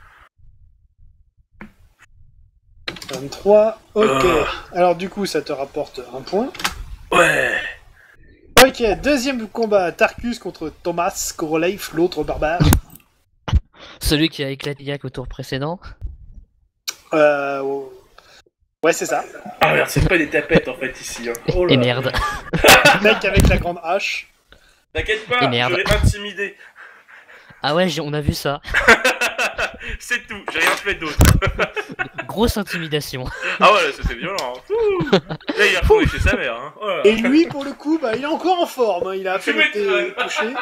23, ok. Alors du coup, ça te rapporte un point. Ouais. Ok, deuxième combat, Tarkus contre Thomas Koroleif, l'autre barbare. Celui qui a éclaté Yak au tour précédent. Ouais, c'est ça. Ah merde, c'est pas des tapettes en fait ici. Hein. Oh là. Et merde. Le mec avec la grande hache. T'inquiète pas, Et merde. je l'ai intimidé. Ah ouais, on a vu ça. C'est tout, j'ai rien fait d'autre. Grosse intimidation. Ah ouais, là, c'était violent. Hein. Ouh. Là, il est retourné chez sa mère. Hein. Oh là là. Et lui, pour le coup, bah, il est encore en forme. Hein. Il a à Tu peine été m'étonnes. touché.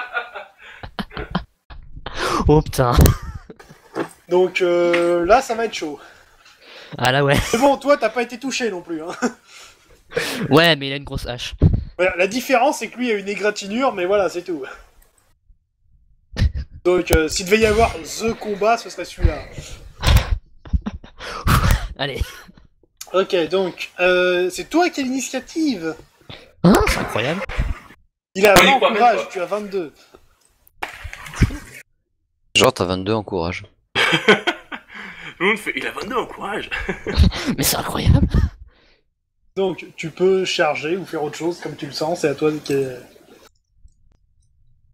Oh putain. Donc là, ça va être chaud. Ah là ouais. Mais bon, toi, t'as pas été touché non plus. Hein. Ouais, mais il a une grosse hache. Voilà, la différence, c'est que lui a une égratignure, mais voilà, c'est tout. Donc, s'il devait y avoir THE combat, ce serait celui-là. Allez. Ok, donc, c'est toi qui as l'initiative. Hein, c'est incroyable. Il a On y 20 en croit même courage, pas. tu as 22. Genre, t'as 22 en courage. Tout le monde fait, il a 22 en courage. Mais c'est incroyable. Donc, tu peux charger ou faire autre chose comme tu le sens, c'est à toi qui est...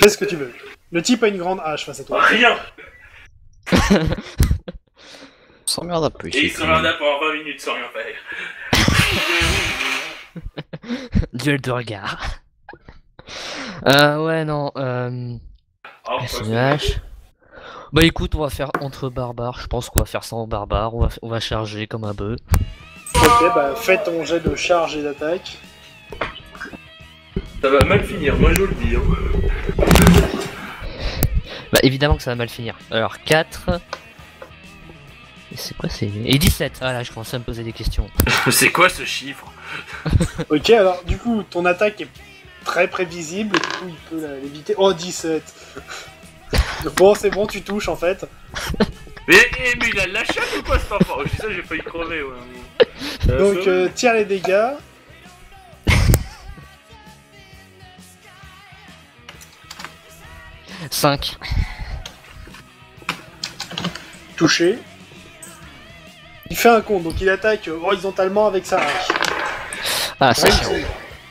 Fais ce que tu veux. Le type a une grande hache face à toi. Rien. On s'emmerde un peu Et ici. il se regarda pendant 20 minutes sans rien faire. Duel de regard. Ouais, non. Oh, C'est une hache. Bah écoute, on va faire entre barbares. Je pense qu'on va faire ça en barbare. On va charger comme un bœuf. Ok, bah fais ton jet de charge et d'attaque. Ça va mal finir, moi je vous le dis. Hein. Bah évidemment que ça va mal finir. Alors 4. Et c'est quoi c'est... Et 17. Ah là, je commence à me poser des questions. C'est quoi ce chiffre? Ok, alors du coup, ton attaque est très prévisible, du coup il peut l'éviter. Oh, 17. Bon, c'est bon, tu touches en fait. Mais il a la chatte ou quoi cet enfant? Je dis ça, j'ai failli crever. Ouais. Donc, tire les dégâts. « 5. Touché. Il fait un compte, donc il attaque horizontalement avec sa hache. Ah, c'est chiant.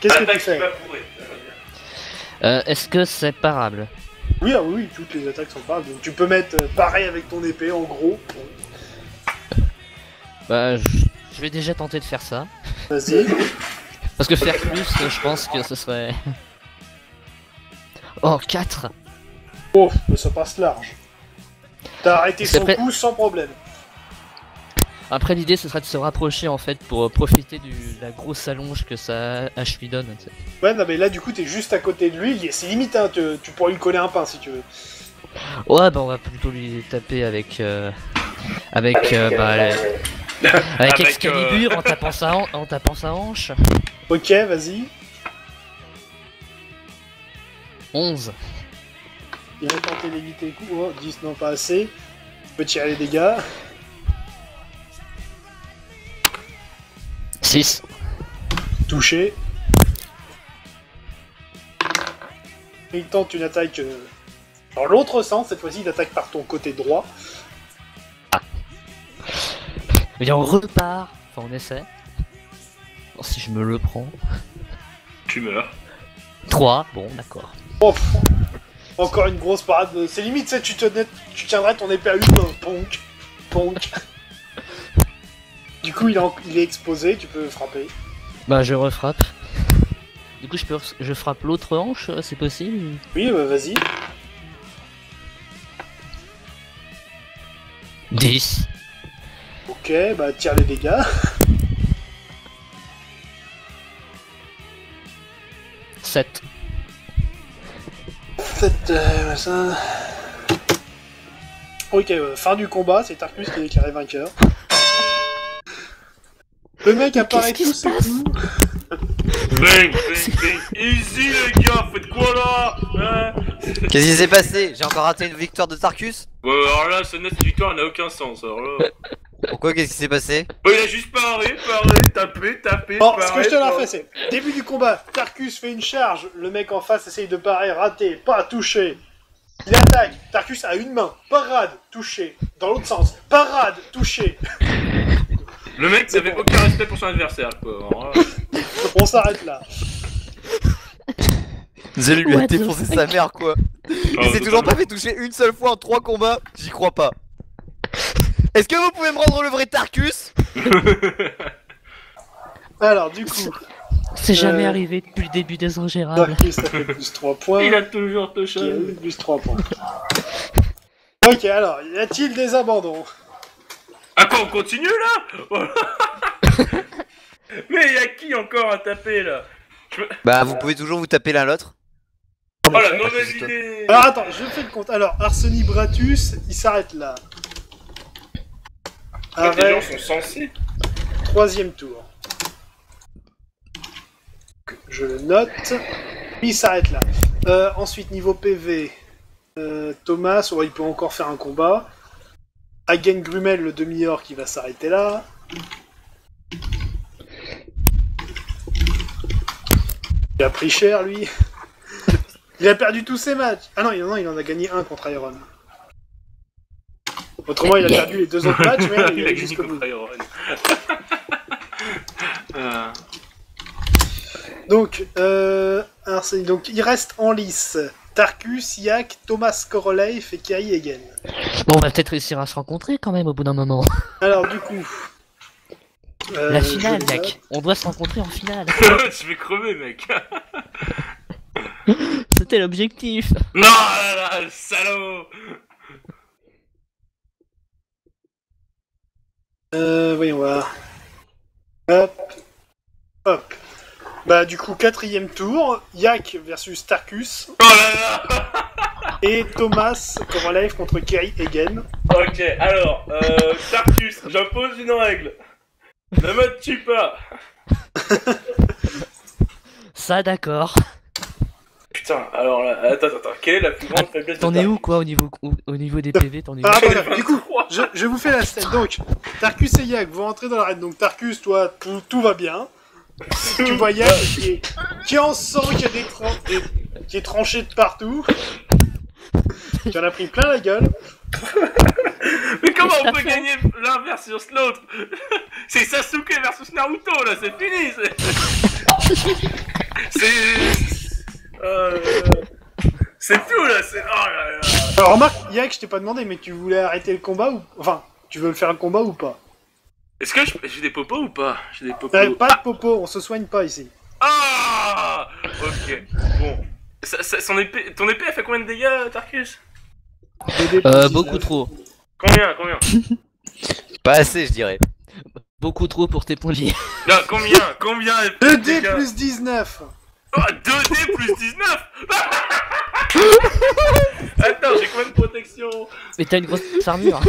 Qu'est-ce que tu Attaque fais? pas pourrie. Est-ce que c'est parable? Oui, ah oui, toutes les attaques sont pas. Donc tu peux mettre pareil avec ton épée, en gros. Bah, je vais déjà tenter de faire ça. Vas-y. Parce que faire plus, je pense que ce serait... Oh, 4. Oh, mais ça passe large. T'as arrêté C'est son prêt. coup sans problème. Après, l'idée, ce serait de se rapprocher, en fait, pour profiter de la grosse allonge que sa hache lui donne. Tu sais. Ouais, non, mais là, du coup, t'es juste à côté de lui. C'est limite, hein, tu pourrais lui coller un pain si tu veux. Ouais, bah, on va plutôt lui taper avec... avec Excalibur en tapant sa hanche. Ok, vas-y. 11. Il va tenter d'éviter le coup. Oh, 10 non pas assez. Tu peux tirer les dégâts. 6. Touché. Et il tente une attaque dans l'autre sens. Cette fois-ci, il attaque par ton côté droit. Et on repart. Enfin, on essaie. Bon, si je me le prends. Tu meurs. 3. Bon, d'accord. Oh, pff. Encore une grosse parade. C'est limite, tu sais, tu tiendrais ton épée à une main. Ponk. Ponk. Du coup, il est exposé. Tu peux frapper. Bah, je refrappe. Du coup, je frappe l'autre hanche, c'est possible? Oui, bah, vas-y. 10. Ok, bah tire les dégâts. 7. 7, machin. Ok, fin du combat, c'est Tarkus qui est déclaré vainqueur. Le mec apparaît qu'est-ce qui tous se ses passe coups. Bang, bang, bang. Easy les gars, faites quoi là hein? Qu'est-ce qui s'est passé? J'ai encore raté une victoire de Tarkus? Ouais, alors là, cette victoire n'a aucun sens. Alors là. Pourquoi? Qu'est-ce qui s'est passé? Ouais, il a juste paré, tapé. Bon, ce que paré, je te la paré. refais, c'est début du combat, Tarkus fait une charge, le mec en face essaye de parer, raté, pas touché. Il attaque, Tarkus a une main, parade, touché. Dans l'autre sens, parade, touché. Le mec n'avait aucun respect pour son adversaire, quoi. Alors là. On s'arrête là. Zélu lui a What the défoncé sa mère quoi. Il s'est toujours pas fait toucher une seule fois en 3 combats, j'y crois pas. Est-ce que vous pouvez me rendre le vrai Tarkus? Alors, du coup, C'est jamais arrivé depuis le début des ingérables. Tarkus a fait plus 3 points. Il a toujours Qui a touché. eu plus 3 points. Ok, alors, y a-t-il des abandons? Ah quoi, on continue là? Voilà. Mais y'a qui encore à taper là? Bah vous pouvez toujours vous taper l'un l'autre. Oh la mauvaise idée! Alors attends, je fais le compte. Alors, Arseny Bratus, il s'arrête là. En fait, les gens Avec sont censés. 3ème tour. Je le note. Il s'arrête là. Ensuite, niveau PV, Thomas, il peut encore faire un combat. Hagen Grumel, le demi-orc, qui va s'arrêter là. Il a pris cher, lui. Il a perdu tous ses matchs. Ah non, il en a gagné un contre Iron. Autrement, il a perdu les 2 autres matchs, mais il Il a est gagné jusqu'au bout. contre Iron. Donc, donc, il reste en lice Tarkus, Yak, Thomas Korolev et Kai Egen. Bon, on va peut-être réussir à se rencontrer quand même au bout d'un moment. Alors, du coup... La finale, je mec. On doit se rencontrer en finale. Je vais crever, mec. C'était l'objectif. Non, là, le salaud. Voyons voir. Hop. Hop. Bah, du coup, 4ème tour. Yak versus Tarkus. Oh là là. Et Thomas Korolev contre Kai Egen. Ok, alors, Tarkus, j'impose une règle. Ne me tue pas. Ça, d'accord. Putain, alors là, attends, quelle est la plus grande faiblesse de T'en es Tarkus? où, quoi, au niveau des PV? T'en es où? Ah, J'en ai voilà. Du coup, 23. je vous fais la scène. Donc, Tarkus et Yak, vous rentrez dans l'arène. Donc, Tarkus, toi, tout va bien. Tu vois Yak qui est en sang, qui est tranché de partout. Qui en a pris plein la gueule. Mais comment Qu'est-ce on que peut t'as fait gagner l'un versus l'autre? C'est Sasuke versus Naruto là, c'est fini. C'est tout là, c'est. Oh là là. Alors, remarque, Yak, je t'ai pas demandé, mais tu voulais arrêter le combat ou... Enfin, tu veux faire un combat ou pas? Est-ce que j'ai des popos ou pas? J'ai des popos. Pas de popo, on se soigne pas ici. Ah. Ok. Bon. Ton épée elle fait combien de dégâts, Tarkus? Beaucoup trop. Combien? Pas assez je dirais. Beaucoup trop pour tes points. Non, combien 2D plus 19. Oh, 2D plus 19. Attends, j'ai combien de protection? Mais t'as une grosse armure.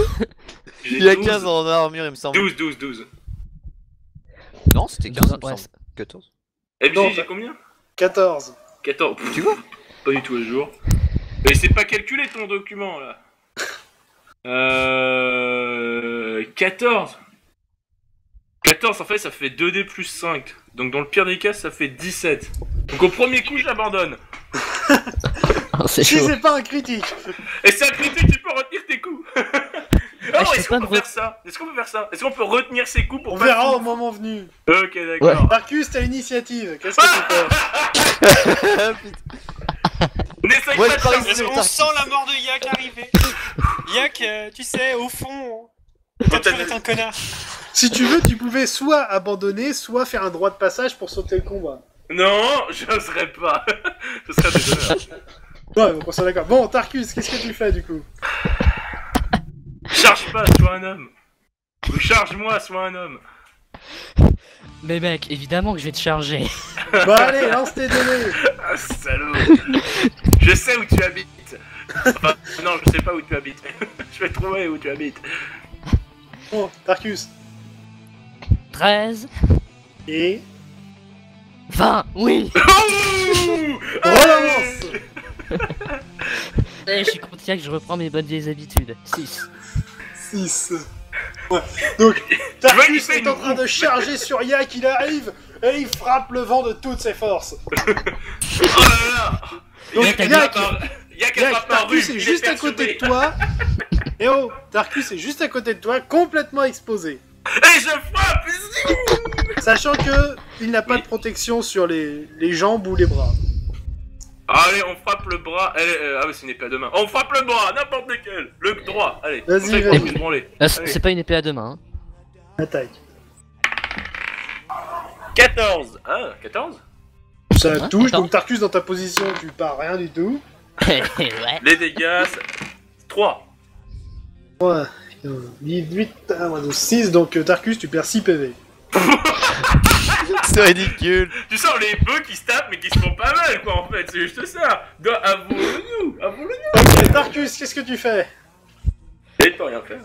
J'ai Il a 12. 15 en armure il me semble. 12. Non c'était 15 il me Ouais. semble. 14. MJ, Non, j'ai combien? 14. 14. Tu vois? Pas du tout à jour. Mais c'est pas calculé ton document là. 14. 14 en fait ça fait 2D plus 5. Donc dans le pire des cas ça fait 17. Donc au premier coup je l'abandonne. Oh, c'est Si chaud. c'est pas un critique. Et c'est un critique, tu peux retenir tes coups. Ah, Oh, je est-ce peux qu'on pas peut me faire ça? Est-ce qu'on peut faire ça? Est-ce qu'on peut retenir ses coups pour On pas verra finir au moment venu. Ok, d'accord. Tarkus, t'as l'initiative. Qu'est-ce que tu fais? N'essaye Ouais, pas de je parie faire- sur On sent la mort de Yak arriver. Yak, tu sais, au fond, t'as toujours été un connard. Si tu veux, tu pouvais soit abandonner, soit faire un droit de passage pour sauter le combat. Non, j'oserais pas. Ce serait dégueulasse. Ouais, donc on s'en d'accord. Bon, Tarkus, qu'est-ce que tu fais du coup? Charge pas, sois un homme. Ou charge-moi, sois un homme. Mais mec, évidemment que je vais te charger. Bah allez, lance tes données. Ah, salaud. Je sais où tu habites. Enfin, non, je sais pas où tu habites. Je vais trouver où tu habites. Bon, Tarkus. 13, Et... 20, oui. Ouh Relance. Eh, je suis content que je reprends mes bonnes vieilles habitudes. 6. 6. Ouais. Donc, Tu Tarkus vois, il est en fait train une de charger sur Yak, il arrive, et il frappe le vent de toutes ses forces. Oh là là. Donc, Yak, Yak Yak, attrape un Tarkus rhume, est il juste à persuadé. côté de toi. Et oh, Tarkus est juste à côté de toi, complètement exposé. Et je frappe. Sachant que il n'a pas Oui. de protection sur les jambes ou les bras. Allez, on frappe le bras. Ah oui, c'est une épée à deux mains. On frappe le bras, n'importe lequel. Le droit. Allez. Vas-y, on fait vas-y. qu'on puisse branler. C'est pas une épée à deux mains. Attaque. 14. Ah, 14. Ça Hein, touche, attends. donc Tarkus dans ta position, tu pars rien du tout. ouais. Les dégâts. 3. 3, 18, 6, donc Tarkus, tu perds 6 PV. C'est ridicule. Tu sens les bœufs qui se tapent mais qui se font pas mal quoi en fait. C'est juste ça. Avouons-le-nous. Avouons-le-nous. Ok, Tarkus, qu'est-ce que tu fais? Et il peut rien faire.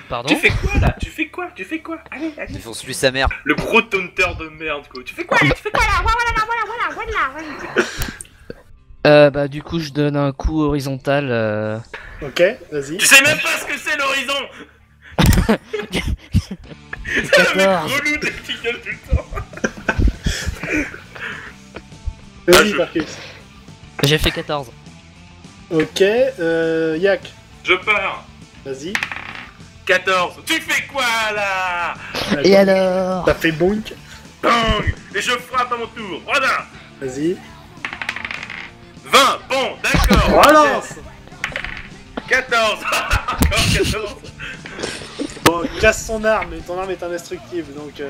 Pardon. Tu fais quoi là? Tu fais quoi? Tu fais quoi? Allez, allez. Défonce-lui sa mère. Le gros taunter de merde quoi. Tu fais quoi là? Tu fais quoi là? Bah du coup je donne un coup horizontal. Ok, vas-y. Tu sais même pas ce que c'est l'horizon. Le mec 14. relou dès qu'il gueule tout le temps. Vas-y, je- Tarkus. J'ai fait 14. Ok, Yak, Je pars. vas-y. 14. Tu fais quoi là? Et alors? T'as fait bonk. Bang. Et je frappe à mon tour. Voilà. Vas-y. 20. Bon, d'accord. Relance. 14. Encore 14. Bon, casse son arme, et ton arme est indestructible, donc...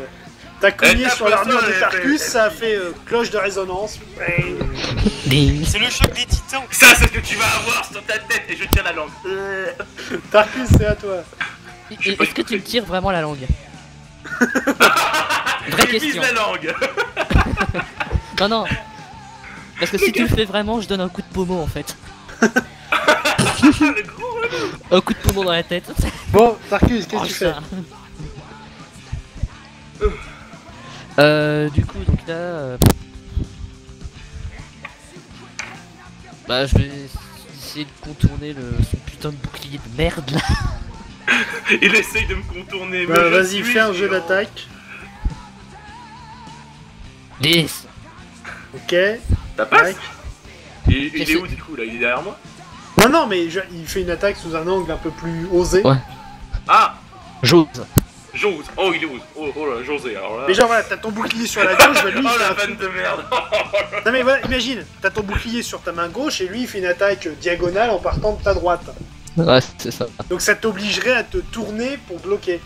T'as cogné tape sur le l'armure sol, de elle Tarkus, fait- ça a fait cloche de résonance. Ding. C'est le choc des titans. Ça, c'est ce que tu vas avoir sur ta tête et je tiens la langue. Tarkus, c'est à toi. Est-ce que tu me tires vraiment la langue? Vraie Il vise question. la langue. Non, non. Parce que si tu le fais vraiment, je donne un coup de pommeau en fait. Le gros relou. Un coup de pommeau dans la tête. Bon, Tarkus, qu'est-ce Oh, que tu fais? ça. Du coup, donc là. Bah, je vais essayer de contourner son putain de bouclier de merde là. Il essaye de me contourner. Bah, mais je vas-y, suis fais un jeu géant. d'attaque. 10. Ok. Ça passe. Tac. Il est où du coup là? Il est derrière moi? Non, non, mais il fait une attaque sous un angle un peu plus osé. Ouais. Ah! J'ose. J'ose. Oh, il est où? Oh là, José, alors là. Mais genre, voilà, t'as ton bouclier sur la gauche, bah, lui, il Oh fait la un vanne de merde! Non mais voilà, imagine, t'as ton bouclier sur ta main gauche et lui il fait une attaque diagonale en partant de ta droite. Ouais, c'est ça. Donc ça t'obligerait à te tourner pour bloquer.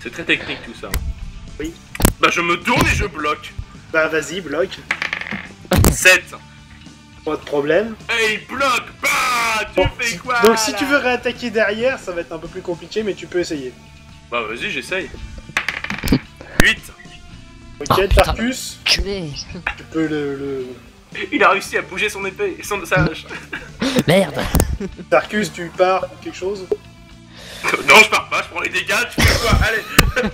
C'est très technique tout ça. Oui. Bah, je me tourne et je bloque. Bah vas-y, bloque, 7. pas de problème. Et il bloque! Bah! Tu Bon, fais quoi? donc si là tu veux réattaquer derrière, ça va être un peu plus compliqué, mais tu peux essayer. Bah, vas-y, j'essaye. 8. Ok, Oh, putain. Tarkus, Culé. tu peux le... Il a réussi à bouger son épée. Sa hache. Merde. Tarkus, tu pars pour quelque chose? Non, je pars pas, je prends les dégâts. Tu fais quoi? Allez!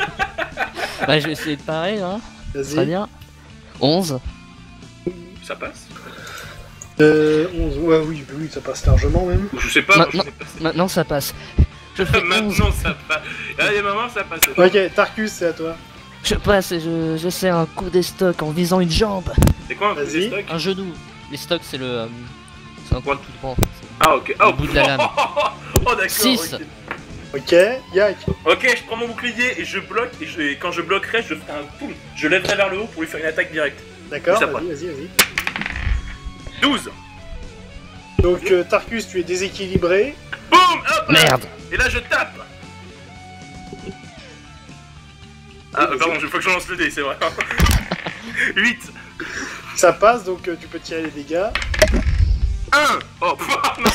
Bah, je vais essayer de parer, hein. Très Vas-y. bien. 11. Ça passe. 11, ouais, oui, ça passe largement même. Je sais pas, moi, je Non, sais pas. Maintenant ça passe. Je fais 11. Maintenant ça passe. Allez, maman, ça passe. Ok, Tarkus, c'est à toi. Je passe et je sers un coup des stocks en visant une jambe. C'est quoi un coup Vas-y. des stocks? Un genou. Les stocks c'est le... c'est un coup tout grand. Ah, ok. Au bout de la lame. Oh, d'accord. 6. Ok. Ok, Yak. Ok, je prends mon bouclier et je bloque. Et quand je bloquerai, je ferai un boum. Je lèverai vers le haut pour lui faire une attaque directe. D'accord, Ça vas-y. 12. Donc, Tarkus, tu es déséquilibré. Boum, hop là. Merde. Et là, je tape. Ah, pardon, il faut que je lance le dé, c'est vrai. 8. Ça passe, donc tu peux tirer les dégâts. 1. Oh, non,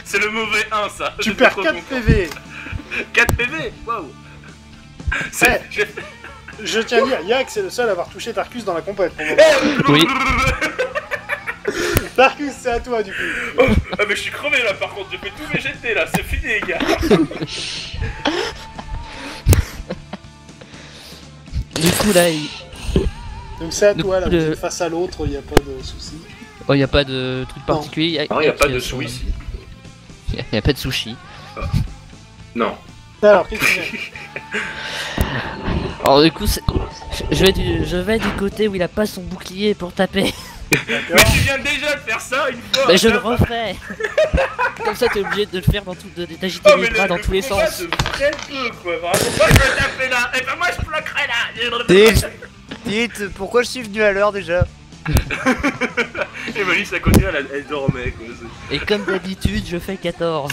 c'est le mauvais 1, ça. Tu J'étais perds trop 4 content. PV. 4 PV. Waouh. Ouais. j'ai- Je tiens à dire, Yak, c'est le seul à avoir touché Tarkus dans la compète. Pour le moment. Oui. Tarkus, c'est à toi, du coup. Ah, mais je suis crevé là, par contre. J'ai fait tous mes GT là. C'est fini, les gars. Du coup là, Donc, c'est à toi, là. Le- Vous êtes face à l'autre, il n'y a pas de souci. oh, y a pas de truc Non. particulier. Non, y a pas de sous ici. Y a pas de sushi. Non. Alors, qu'est-ce que tu fais? Alors du coup, je vais du côté où il a pas son bouclier pour taper. Mais D'accord. tu viens déjà de faire ça une fois. Mais je le referai. Comme ça, t'es obligé de le faire dans tout, d'agiter Oh, les mais bras dans tous les combat sens. se ferait peu, quoi. Vraiment. Moi, je vais taper là. Et ben, moi, je bloquerai là. Dites, pourquoi je suis venu à l'heure déjà? Et Malice à côté, elle dormait, quoi. Et comme d'habitude, je fais 14.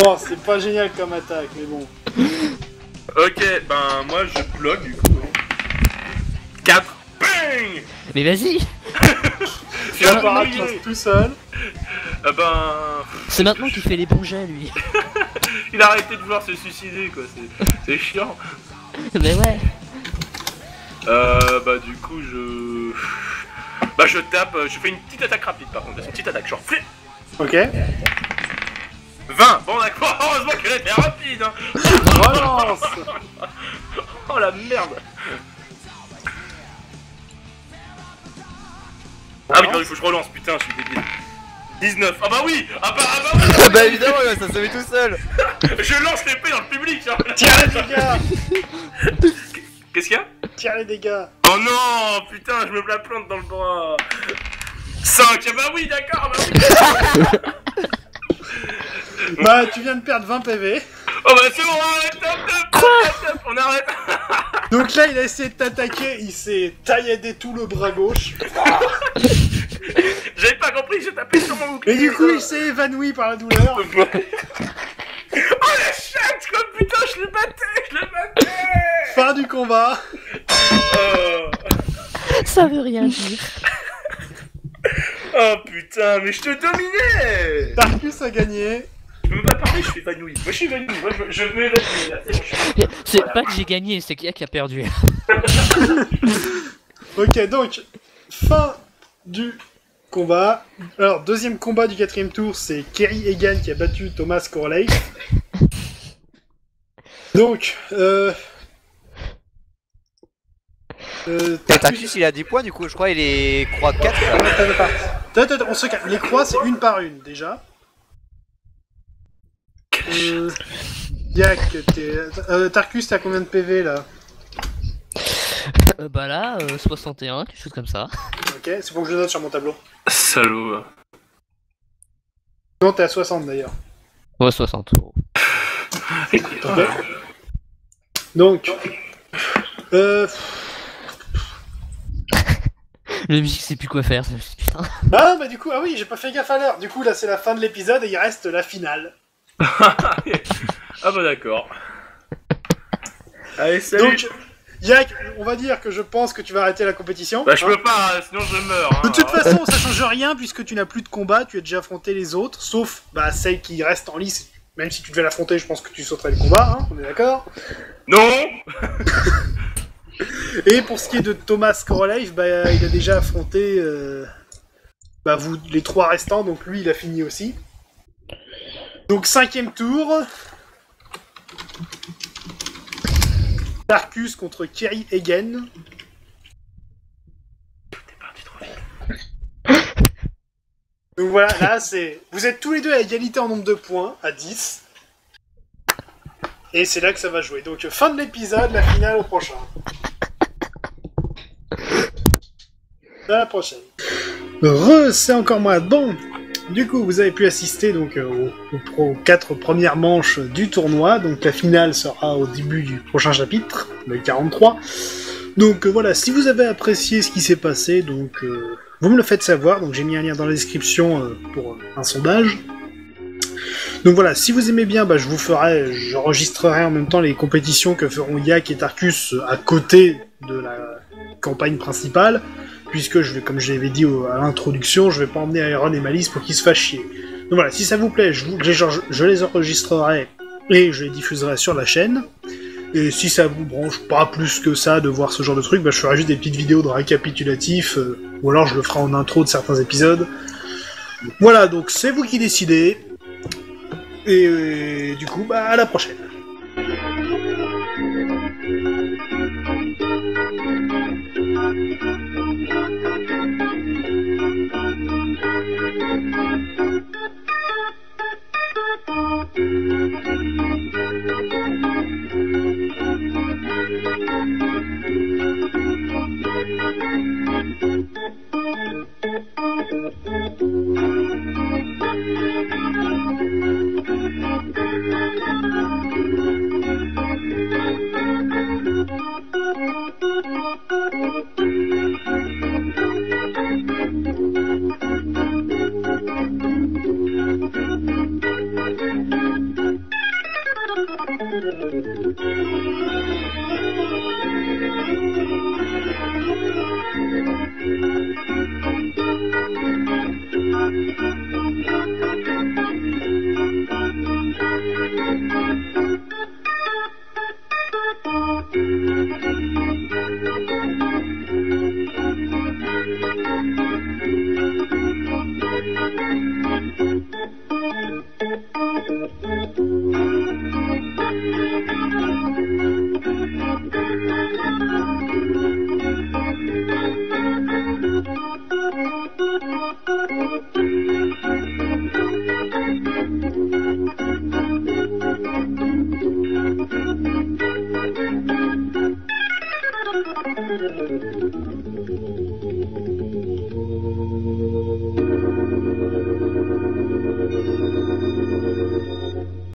Bon, c'est pas génial comme attaque, mais bon. Ok, ben, moi, je bloque, du coup. 4. Bang. Mais vas-y. Tu vas pas rater tout seul. Ah ben... C'est maintenant qu'il fait les bons jets, lui. Il a arrêté de vouloir se suicider, quoi. C'est chiant. Mais ouais. Bah, du coup, je... Bah, je tape, je fais une petite attaque rapide, par contre. Une petite attaque, genre... flip. Ok. 20. Bon, d'accord. Heureusement qu'elle était rapide, hein. Relance. Oh, la merde. Ah oui, non, il faut que je relance, putain, je suis débile. 19. Ah bah oui. Ah bah oui. Ah bah évidemment, ça se met tout seul. Je lance l'épée dans le public, hein. Tire les dégâts. Qu'est-ce qu'il y a? Tire les dégâts. Oh non, putain, je me la plante dans le bras. 5, ah bah oui, d'accord, bah oui. Bah, tu viens de perdre 20 PV. Oh bah c'est bon, arrête, on arrête. Donc là, il a essayé de t'attaquer, il s'est tailladé tout le bras gauche. J'avais pas compris, j'ai tapé sur mon bouclier. Et du coup, il s'est évanoui par la douleur. Oh la chatte, quoi, putain, je le battais. Fin du combat. Ça veut rien dire. Oh putain, mais je te dominais. Tarkus a gagné. Je peux même pas parler, je suis évanoui. Moi je suis évanoui, moi je m'évanouis là, c'est bon, je suis... C'est pas que j'ai gagné, c'est qui a perdu. Ok, donc, fin du combat. Alors, deuxième combat du 4ème tour, c'est Kerry Egan qui a battu Thomas Corley. Donc, Tarkus il a 10 points du coup, je crois il est croix 4 là. Attends, on se calme. Les croix, c'est une par une, déjà. Yak, Tarkus, t'as combien de PV, là? Bah là, 61, quelque chose comme ça. Ok, c'est pour que je le note sur mon tableau. Salaud. Non, t'es à 60, d'ailleurs. Ouais, 60 euros. Ok. Donc, Le musique sait plus quoi faire, putain. ah, bah du coup, ah oui, j'ai pas fait gaffe à l'heure. Du coup, là, c'est la fin de l'épisode et il reste la finale. Ah bah d'accord. Allez, salut. Donc, Yak, on va dire que je pense que tu vas arrêter la compétition. Bah je Hein. peux pas, sinon je meurs. Hein. De toute façon, ça change rien puisque tu n'as plus de combat, tu as déjà affronté les autres, sauf bah, celle qui reste en lice. Même si tu devais l'affronter, je pense que tu sauterais le combat, hein, on est d'accord. Non. Et pour ce qui est de Thomas Corolive, bah, il a déjà affronté bah, vous, les trois restants, donc lui il a fini aussi. Donc 5ème tour. Tarkus contre Kerry Egan. Donc voilà, là, c'est... Vous êtes tous les deux à égalité en nombre de points, à 10. Et c'est là que ça va jouer. Donc, fin de l'épisode, la finale au prochain. À la prochaine. C'est encore moi. Bon, du coup, vous avez pu assister donc aux 4 premières manches du tournoi. Donc la finale sera au début du prochain chapitre, le 43. Donc voilà, si vous avez apprécié ce qui s'est passé, donc vous me le faites savoir. Donc j'ai mis un lien dans la description pour un sondage. Donc voilà, si vous aimez bien, bah, j'enregistrerai en même temps les compétitions que feront Yak et Tarkus à côté de la campagne principale, puisque comme je l'avais dit à l'introduction, je vais pas emmener Iron et Malice pour qu'ils se fassent chier. Donc voilà, si ça vous plaît, je les enregistrerai et je les diffuserai sur la chaîne. Et si ça vous branche pas plus que ça de voir ce genre de truc, bah, je ferai juste des petites vidéos de récapitulatif, ou alors je le ferai en intro de certains épisodes. Voilà, donc c'est vous qui décidez. Et du coup, bah à la prochaine.